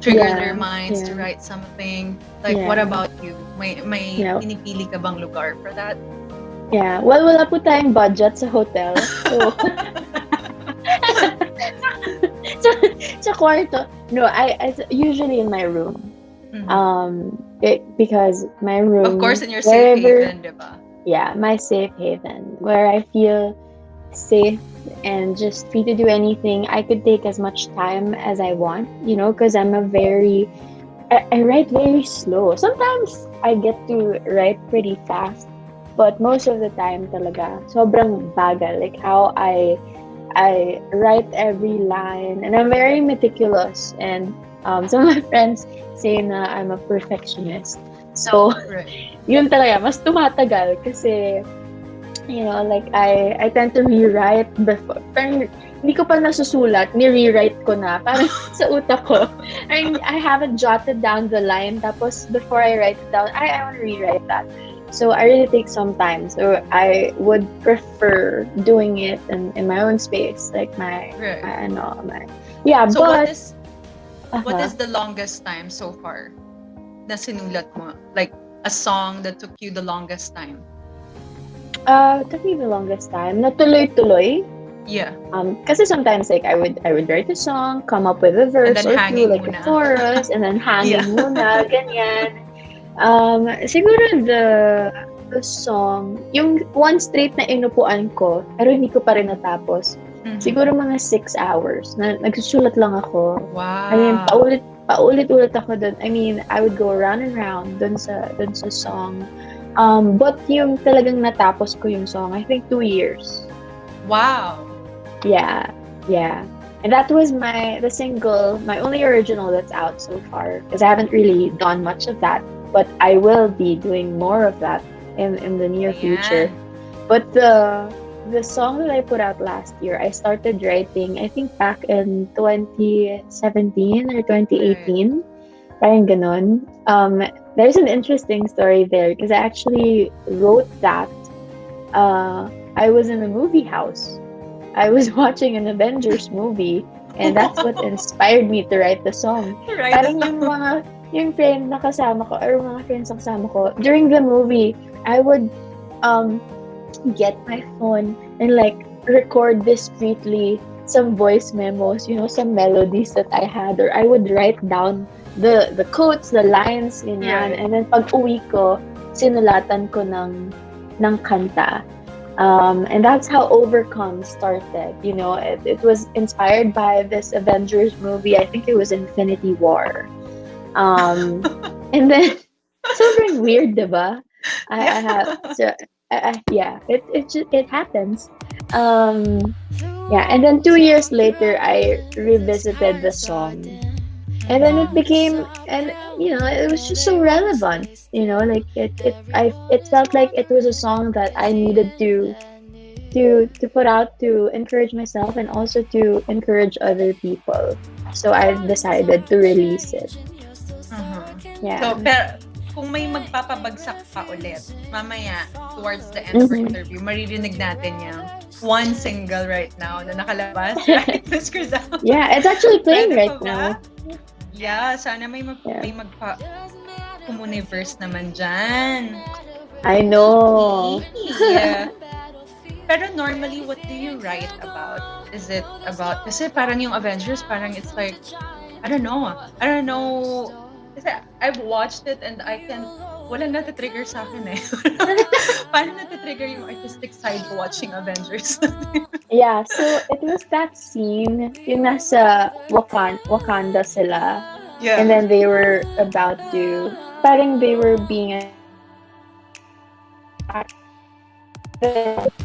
trigger their Yeah. minds to Yeah. write something. Like, what Yeah. about you? May You know. pinipili ka bang lugar for that? Yeah. Well, wala po tayong budget sa hotel. So, so sa kwarto. No, I usually in my room. Mhm. Because my Of course, room, in your safe wherever, haven, diba? yeah, my safe haven, where I feel safe and just free to do anything. I could take as much time as I want, because I write very slow. Sometimes I get to write pretty fast, but most of the time talaga, sobrang bagal. Like how I write every line, and I'm very meticulous. And some of my friends say na I'm a perfectionist. So, Right. yun talaga, mas tumatagal kasi, like I tend to rewrite before. Parang hindi ko pa nasusulat, ni-rewrite ko na. Parang sa utak ko. I haven't jotted down the line, tapos before I write it down, I want to rewrite that. So I really take some time. So I would prefer doing it in my own space, like Right. yeah. So But what is the longest time so far na sinulat mo? Like a song that took you the longest time? it took me the longest time. Na tuloy-tuloy. Yeah. Kasi sometimes like I would write a song, come up with a And verse then or two, hanging like muna. a chorus, and then hanging Yeah. muna, ganyan. Siguro the song, yung one straight na inupuan ko, pero hindi ko pa rin natapos. Mhm. Siguro mga 6 hours na nagsusulat lang ako. Wow. I mean, paulit-ulit ako dun. I mean, I would go around and round dun sa song. But yung talagang natapos ko yung song, I think 2 years. Wow. Yeah. And that was the single, my only original that's out so far. Because I haven't really done much of that. But I will be doing more of that in the near future. Ayan. But the song that I put out last year, I started writing, I think back in 2017 or 2018. Parang ganon. There's an interesting story there because I actually wrote that. I was in a movie house. I was watching an Avengers movie, and that's what inspired me to write the song. Right. Parang yung friend na kasama ko, or mga friends na kasama ko, during the movie, I would get my phone and like record discreetly some voice memos, some melodies that I had, or I would write down the quotes, the lines, ganyan. Yeah. And then pag uwi ko, sinulatan ko ng kanta. And that's how Overcome started. It was inspired by this Avengers movie. I think it was Infinity War. And then sobrang weird, diba? Yeah, it happens. Yeah, and then 2 years later, I revisited the song, and then it became, and it was just so relevant. Like it felt like it was a song that I needed to to put out to encourage myself and also to encourage other people. So I decided to release it. Mhm. So, Yeah. pero kung may magpapabagsak pa ulit, mamaya, towards the end of our Hmm. interview, maririnig natin yung one single right now na nakalabas, right, Miss Crystal? Yeah, it's actually playing Pwede right pa ba? now. Yeah, sana Yeah. may magpa universe naman dyan. I know. Yeah. Pero normally, what do you write about? Is it about, kasi parang yung Avengers, parang it's like, I don't know. I don't know. Kasi I've watched it and I can, walang natitrigger sa akin eh. Paano natitrigger yung artistic side ko watching Avengers? Yeah, so it was that scene, yung nasa Wakanda sila, and Yeah. then they were about to, parang they were being attacked.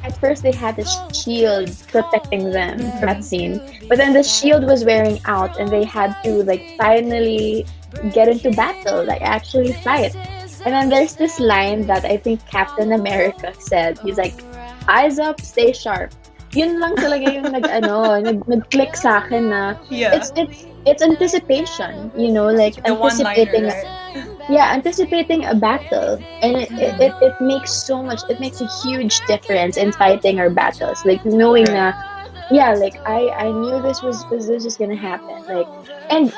At first they had a shield protecting them from that scene, but then the shield was wearing out and they had to like finally get into battle, like actually fight. And then there's this line that I think Captain America said. He's like, "Eyes up, stay sharp." Yun lang talaga yung nag-click sa akin na Yeah. it's anticipation, like The one-liner, anticipating, right? yeah, anticipating a battle, and it makes so much, it makes a huge difference in fighting our battles, like knowing Right. na, yeah, like I knew this was gonna happen, like, and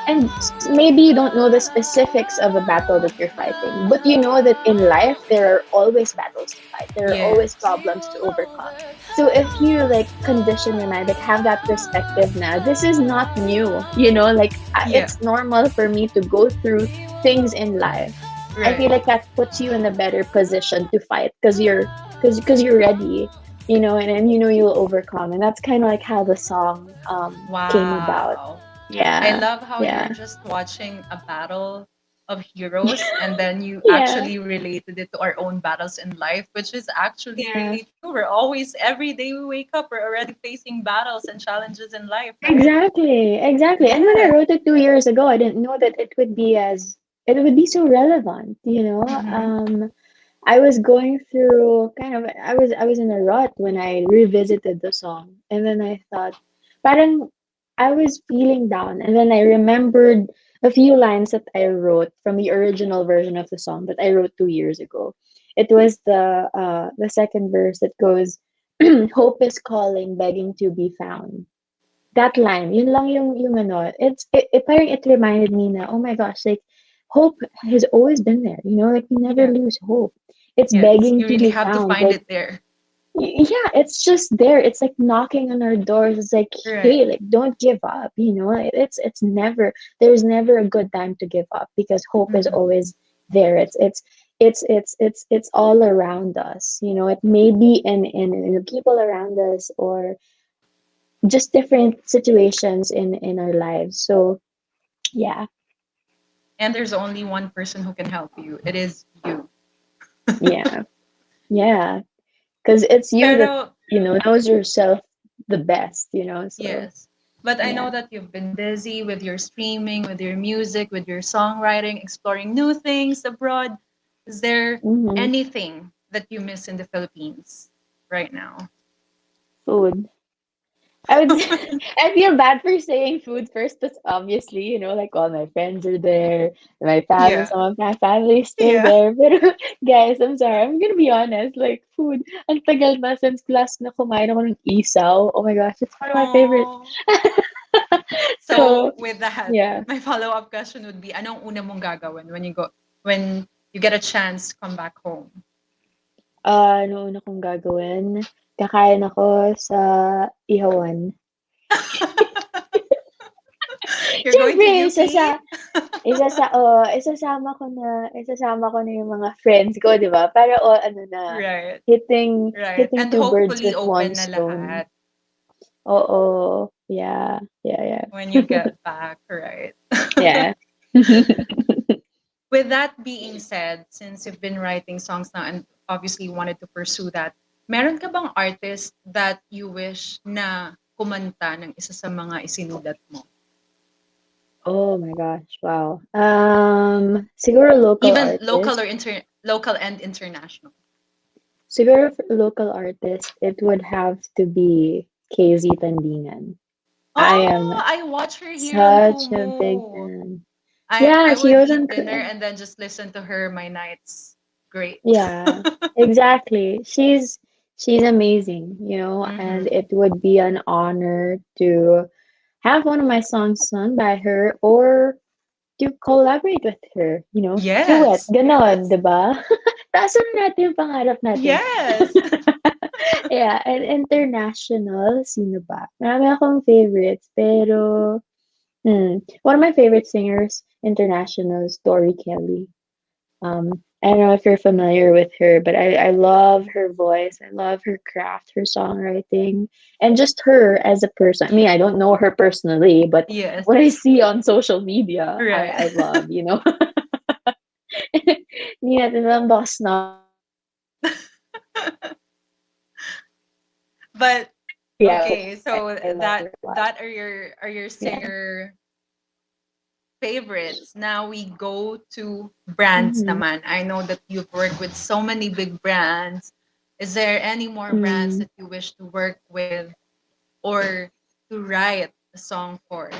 maybe you don't know the specifics of a battle that you're fighting, but you know that in life there are always battles to fight, there are always Yes. problems to overcome. So if you like condition your mind, like have that perspective now, this is not new, like Yeah. it's normal for me to go through things in life. I feel Right. like that puts you in a better position to fight because you're ready, and you know you'll overcome, and that's kind of like how the song came about. Wow. I Yeah, love how you're yeah, just watching a battle of heroes and then you yeah, actually related it to our own battles in life, which is actually yeah. really true. We're always, every day we wake up, we're already facing battles and challenges in life, right? Exactly. And when I Yeah. wrote it 2 years ago, I didn't know that it would be so relevant. Mm-hmm. I was going through I was in a rut when I revisited the song, and then I thought, parang I was feeling down, and then I remembered a few lines that I wrote from the original version of the song that I wrote 2 years ago. It was the second verse that goes, "Hope is calling, begging to be found." That line, yun lang yung ano, parang it reminded me na, oh my gosh, like hope has always been there, like we never Yeah. lose hope. It's Yes. begging You to really be have to found. find Like, it there. yeah, it's just there. It's like knocking on our doors. It's like, Right. hey, like don't give up, it's never, there's never a good time to give up because hope is Mm-hmm. always there. It's all around us. It may be in the people around us or just different situations in our lives. So yeah, And there's only one person who can help you. It is you. yeah, yeah, because it's you that Pero knows yourself the best. So yes. But I know yeah. that you've been busy with your streaming, with your music, with your songwriting, exploring new things abroad. Is there Hmm. anything that you miss in the Philippines right now? Food. I would. I feel bad for saying food first, but obviously, like all my friends are there, my family, Yeah. some of my family is still Yeah. there. But guys, I'm sorry, I'm gonna be honest. Like food, ang tagal na since class na kumain ako ng isaw. Oh my gosh, it's one of my favorite. Oh. So So with that, yeah. my follow-up question would be, anong una mong gagawin when you get a chance to come back home? Ano una kong gagawin? Kakain ako sa ihawan. You're going Siyempre, to UP? isasama ko na yung mga friends ko, di ba? Para ano na, Right. hitting, Right. hitting And two birds hopefully with one open na stone. lahat Oo. Yeah. Yeah, yeah. when you get back, right? Yeah. With that being said, since you've been writing songs now and obviously wanted to pursue that, meron ka bang artist that you wish na kumanta ng isa sa mga isinulat mo? Oh my gosh, wow. Siguro local Even artist. local and international. siguro for local artist, it would have to be KZ Tandingan. I am Oh, I watch her here on such a big Kumu. fan. I Yeah, I she would was eat on. dinner and then just listen to her my nights. Great. Yeah, exactly. She's amazing, you know, and Mm-hmm. it would be an honor to have one of my songs sung by her or to collaborate with her, you know, duet, Yes. ganon, 'di ba? Taasan na natin yung pangarap natin. Yes. Yeah, and international, sino ba? Marami akong favorites, pero one of my favorite singers, international, is Tori Kelly. I don't know if you're familiar with her, but I love her voice. I love her craft, her songwriting, and just her as a person. I mean, I don't know her personally, but Yes. what I see on social media, Right. I love, you know. Hindi natin lang baka snobby tayo, pero But yeah, okay, so I love her a lot. that are your Yeah. singer favorites. Now we go to brands Mm-hmm. naman. I know that you've worked with so many big brands. Is there any more brands Mm. that you wish to work with or to write a song for?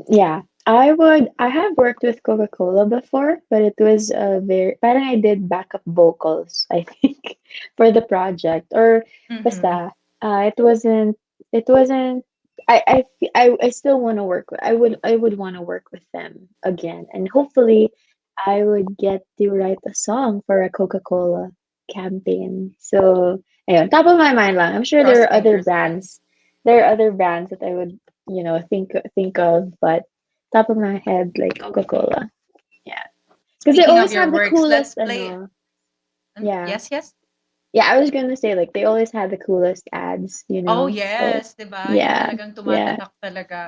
Yeah, I have worked with Coca-Cola before, but it was a very, parang I did backup vocals, I think, for the project. Or Mm-hmm. basta, it wasn't, I still want to work with, I would want to work with them again. And hopefully I would get to write a song for a Coca-Cola campaign. So, ayun, top of my mind lang. I'm sure there Cross are other fingers again. brands. There are other brands that I would think of, but top of my head, like Coca-Cola. Yeah, because they Speaking of always your have the works, let's coolest, play. yeah, Yes, yes. yeah. I was gonna say like they always have the coolest ads, you Oh, know. So yes, 'di ba? Yung yeah, talagang yeah, tumatatak talaga.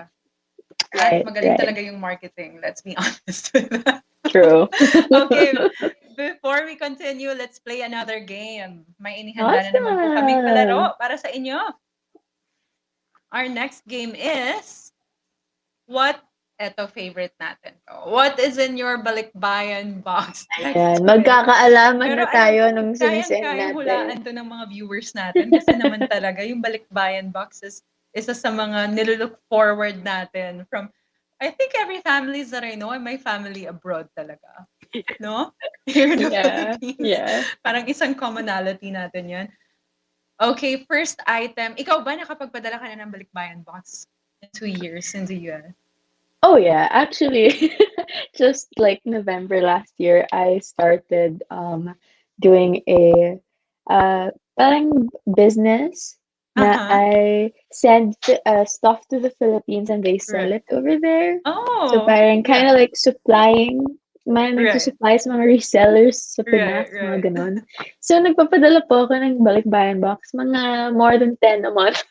At right, magaling right, talaga yung marketing. Let's be honest with that. true. Okay, before we continue, let's play another game. May inihanda na naman po kaming Awesome. palaro para sa inyo. Our next game is what eto favorite natin to. What is in your balikbayan box? Text Ayan, to it. magkakaalaman Pero na alam tayo ko, nung sinisend kayang-kayang natin. hulaan to ng mga viewers natin kasi naman talaga yung balikbayan boxes isa sa mga nilook forward natin from I think every families that I know, my family abroad talaga. No? Here in the Yeah, Philippines. yeah. Parang isang commonality natin yan. Okay, first item. Ikaw ba nakapagpadala ka na ng balikbayan box in 2 years in the US? Oh yeah, actually, just like November last year, I started doing a parang business na Uh-huh. I send stuff to the Philippines and they sell Right. it over there. So Oh, parang kind yeah. of like supplying, Right. nagsusupply sa mga resellers sa Right, Pinas, right. mga ganon. So nagpapadala po ako ng balikbayan box, mga more than 10 a month.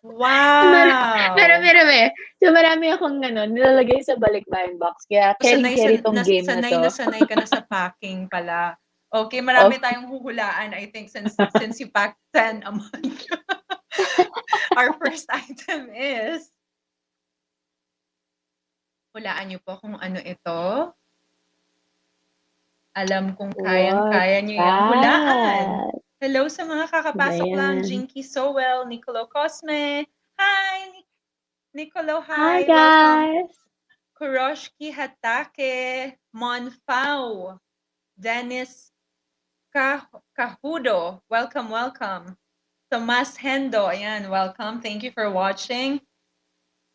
Wow! Marami-rami. So, marami akong gano'n, nilalagay sa balikbayan box. Kaya, So, carry-carry tong game na sanay na to. sanay ka na sa packing pala. Okay, Of marami tayong huhulaan, I think, since you pack 10 a month. Our first item is, hulaan niyo po kung ano ito. Alam kong what's kayang-kaya niyo yung hulaan. that? Hello sa mga Ano ba kakapasok lang. yan? Jinky Sowell, Nicolo Cosme. Hi! Nicolo, Hi, hi! Welcome. guys! Kuroshki Hatake. Monfao. Dennis Cahudo. Welcome, welcome. Tomas Hendo. Ayan, welcome. Thank you for watching.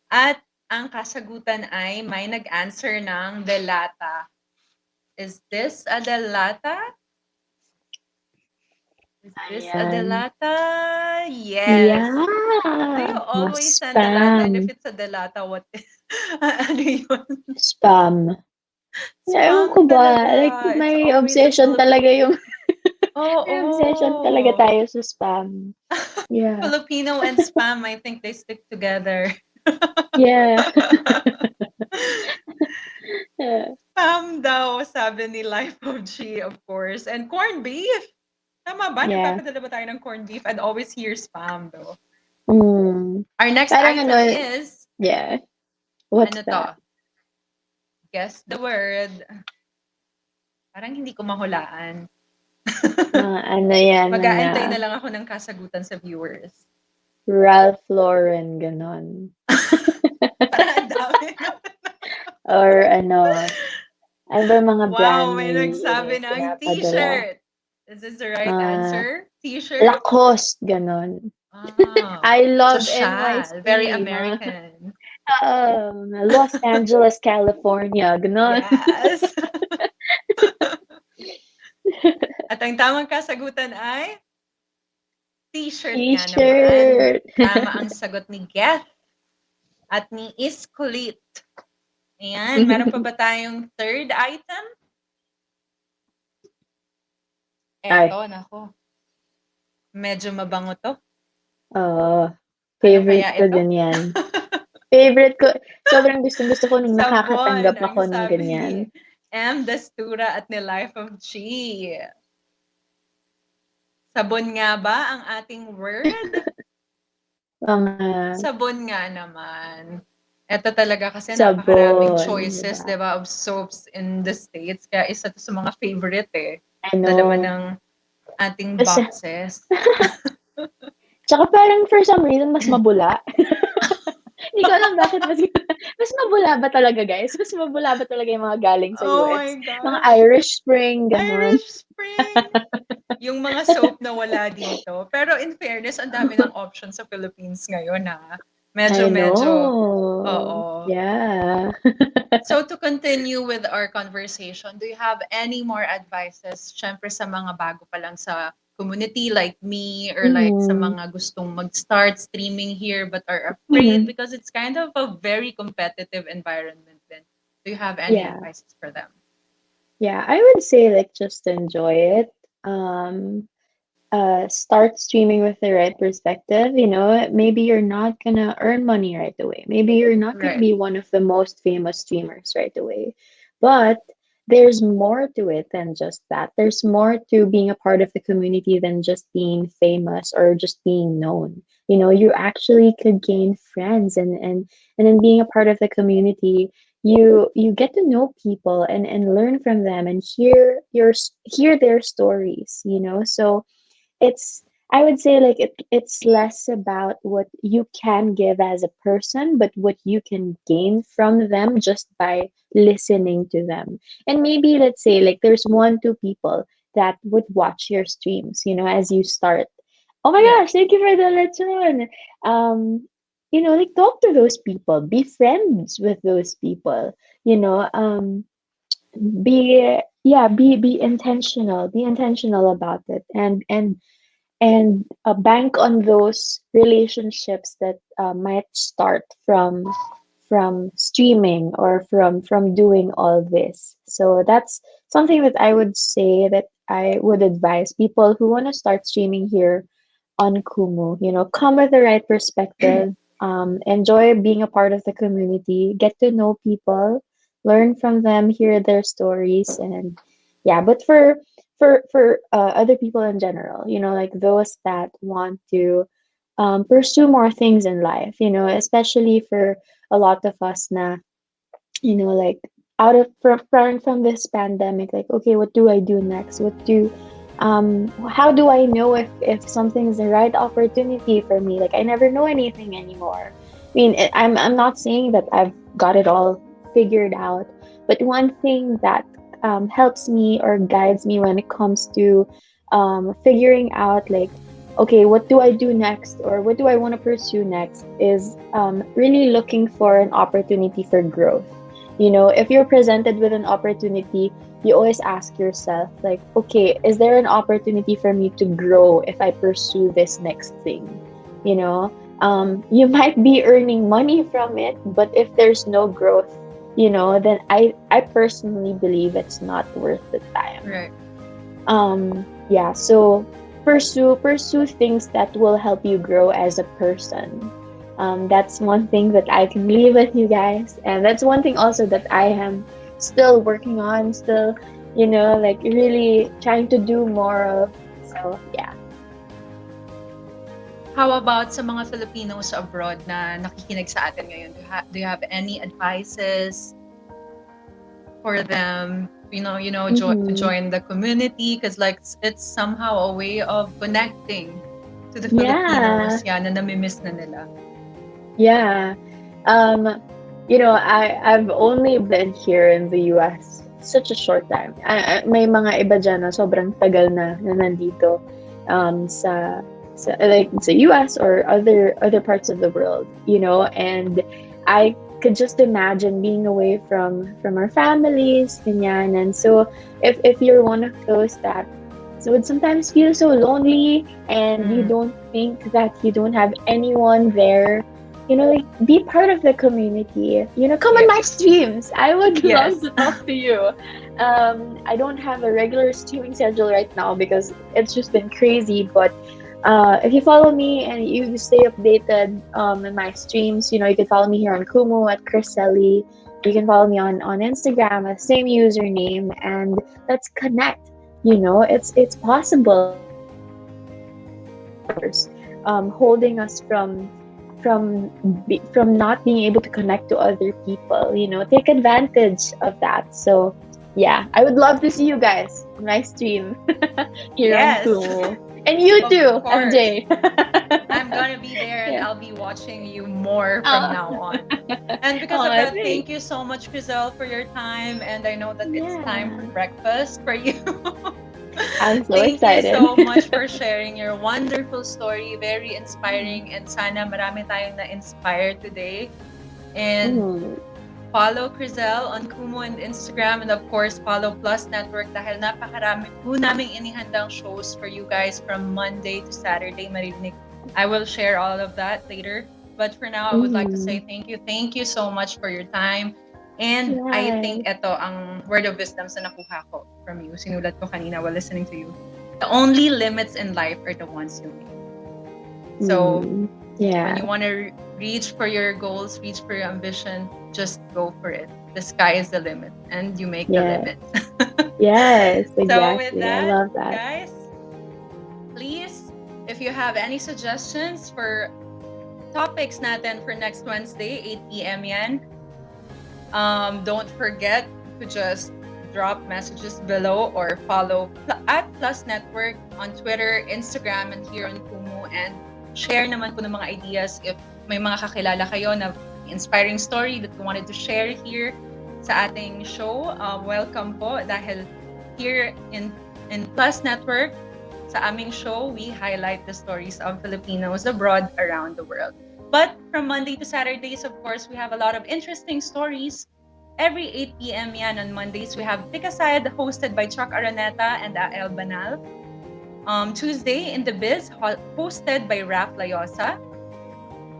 At ang kasagutan ay may nag-answer ng delata. Is this a delata? Is this a Ayan. delata? Yes. Yeah! Do you always send delata? And if Spam. it's a delata, what ano yun? Spam. Ewan ko Spam ba? Like, talaga. It's may always a obsession talaga yung, may obsession talaga oh. tayo sa spam. Yeah. Filipino and spam, I think they stick together. Yeah. Yeah. Spam daw, sabi ni Life of G, of course. And corned beef. Tama ba? Yeah. Nagpapadala ba tayo ng corned beef? I'd always hear spam though. Mm. Our next Parang item ano, is, yeah. What's ano to? that? Guess the word. Parang hindi ko mahulaan. Ano yan, Mag-aantay na mga lang ako ng kasagutan sa viewers. Ralph Lauren, ganon. Parang ang dami. Or ano ba yung mga brand Wow, na may nagsabi ng pinapadala? t-shirt. Is this the right Ah, answer? T-shirt? Lacoste, ganon. Ah, I love social. Very NYC, mga American. Los Angeles, California, ganon. Yes. At ang tamang kasagutan ay t-shirt nga naman. T-shirt. Tama ang sagot ni Geth at ni Iskulit. Ayan, meron pa ba tayong third item? Ay, Eto, nako. Medyo mabango to. oh, Ano kaya favorite ko ito? din yan. Favorite ko. Sobrang gustong-gusto ko nung Sabon, nakakatanggap ang ako ng sabi ni ganyan. M. Dastura at ni Life of G. Sabon nga ba ang ating word? Mga Sabon nga naman. Ito talaga kasi napakaraming sabon, choices, diba? 'di ba, of soaps in the States. Kaya isa to sa mga favorite eh. I Dalawa know. ng ating Kasi, boxes. tsaka parang for some reason, mas mabula. Hindi ko alam bakit mas mabula ba talaga, guys? Mas mabula ba talaga yung mga galing sa Oh my US? Mga gosh. Irish Spring, ganon. Irish Spring! Yung mga soap na wala dito. Pero in fairness, ang dami ng options sa Philippines ngayon ha. I Medyo, know. oo. Yeah. So to continue with our conversation, do you have any more advices, syempre sa mga bago pa lang sa community like me or like sa Mm-hmm. mga gustong mag-start streaming here but are afraid Mm-hmm. because it's kind of a very competitive environment then. Do you have any Yeah. advices for them? Yeah, I would say like just enjoy it. Um, start streaming with the right perspective. Maybe you're not gonna earn money right away. Maybe you're not gonna Right. be one of the most famous streamers right away. But there's more to it than just that. There's more to being a part of the community than just being famous or just being known. You actually could gain friends and then being a part of the community, you get to know people and learn from them and hear their stories. So it's I would say like it's less about what you can give as a person, but what you can gain from them just by listening to them. And maybe let's say like there's 1 2 people that would watch your streams, as you start. Oh my Yeah. gosh, thank you for the lechon. Like talk to those people, be friends with those people, be intentional about it and bank on those relationships that might start from streaming or from doing all this. So that's something that I would say that I would advise people who want to start streaming here on Kumu. Come with the right perspective. Enjoy being a part of the community. Get to know people, learn from them, hear their stories, and yeah. But for other people in general, like those that want to pursue more things in life, especially for a lot of us na, like out of from this pandemic, like okay, what do I do next? How do I know if something's the right opportunity for me? Like I never know anything anymore. I mean, I'm not saying that I've got it all figured out, but one thing that helps me or guides me when it comes to figuring out like, okay, what do I do next or what do I want to pursue next is really looking for an opportunity for growth. If you're presented with an opportunity, you always ask yourself, like, okay, is there an opportunity for me to grow if I pursue this next thing? You might be earning money from it, but if there's no growth, then I personally believe it's not worth the time. Right. Yeah, so pursue things that will help you grow as a person. That's one thing that I can leave with you guys, and that's one thing also that I am still working on, still, like really trying to do more of. So yeah. How about sa mga Filipinos abroad na nakikinig sa atin ngayon? Do you have any advices for them, to Mm-hmm. join the community, because like it's somehow a way of connecting to the Yeah. Filipinos, yeah, na namimiss na nila. Yeah. Um, I've only been here in the US such a short time. May mga iba dyan na sobrang tagal na nandito sa like sa US or other parts of the world, and I could just imagine being away from our families, ganyan. And so if you're one of those that would sometimes feel so lonely and you Mm. don't think that you don't have anyone there, like be part of the community. Come on my Yes. streams. I would Yes. love to talk to you. I don't have a regular streaming schedule right now because it's just been crazy. But if you follow me and you stay updated in my streams, you can follow me here on Kumu at Krystle. You can follow me on Instagram at the same username, and let's connect. It's possible. Holding us from not being able to connect to other people. Take advantage of that. So yeah, I would love to see you guys on my stream here on Yes. Kumu. And you Of too, course. MJ. I'm gonna be there and Yeah. I'll be watching you more from now on. And because of that, Thanks. thank you so much, Krystle, for your time. And I know that it's time for Yeah. breakfast for you. I'm so Thank you excited. so much for sharing your wonderful story. Very inspiring. And sana marami tayong na-inspire today. And Mhm. follow Krystle on Kumu and Instagram, and of course follow Plus Network dahil napakarami po naming inihandang shows for you guys from Monday to Saturday. Marinig. I will share all of that later. But for now, I would like to say Mhm. thank you. Thank you so much for your time. And I Right. think ito ang word of wisdom na nakuha ko from you. Sinulat ko kanina while listening to you. The only limits in life are the ones you make. So Mm. when Yeah. you want to reach for your goals, reach for your ambition, just go for it. The sky is the limit and you make the Yeah. limit. Yes, So with exactly. I that, love that. guys, please, if you have any suggestions for topics natin for next Wednesday, 8 p.m. yan, don't forget to just drop messages below or follow at Plus Network on Twitter, Instagram, and here on Kumu, and share naman po ng mga ideas if may mga kakilala kayo na inspiring story that you wanted to share here sa ating show. Welcome po dahil here in Plus Network, sa aming show, we highlight the stories of Filipinos abroad around the world. But from Monday to Saturdays, of course, we have a lot of interesting stories. Every 8 p.m. yan on Mondays, we have Pikasayad hosted by Chuck Araneta and El Banal. Tuesday, In the Biz, hosted by Raf Layosa.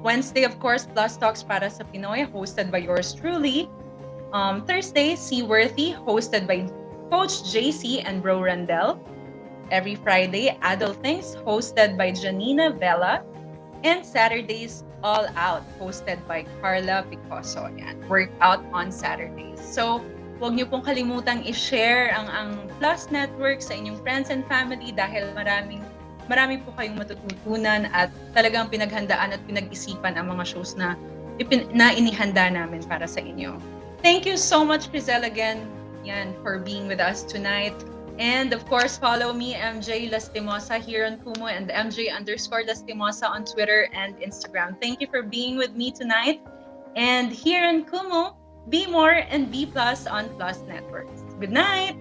Wednesday, of course, Plus Talks para sa Pinoy, hosted by yours truly. Thursday, Seaworthy, hosted by Coach JC and Bro Randell. Every Friday, Adult Things, hosted by Janina Vela. And Saturdays, All Out, hosted by Carla Picoso. Yan, workout on Saturdays. So, huwag niyo pong kalimutang i-share ang Plus Network sa inyong friends and family dahil marami po kayong matututunan at talagang pinaghandaan at pinag-isipan ang mga shows na inihanda namin para sa inyo. Thank you so much, Krystle, again, for being with us tonight. And of course, follow me, MJ Lastimosa, here on Kumu, and MJ_Lastimosa on Twitter and Instagram. Thank you for being with me tonight. And here on Kumu, be more and be plus on Plus Networks. Good night!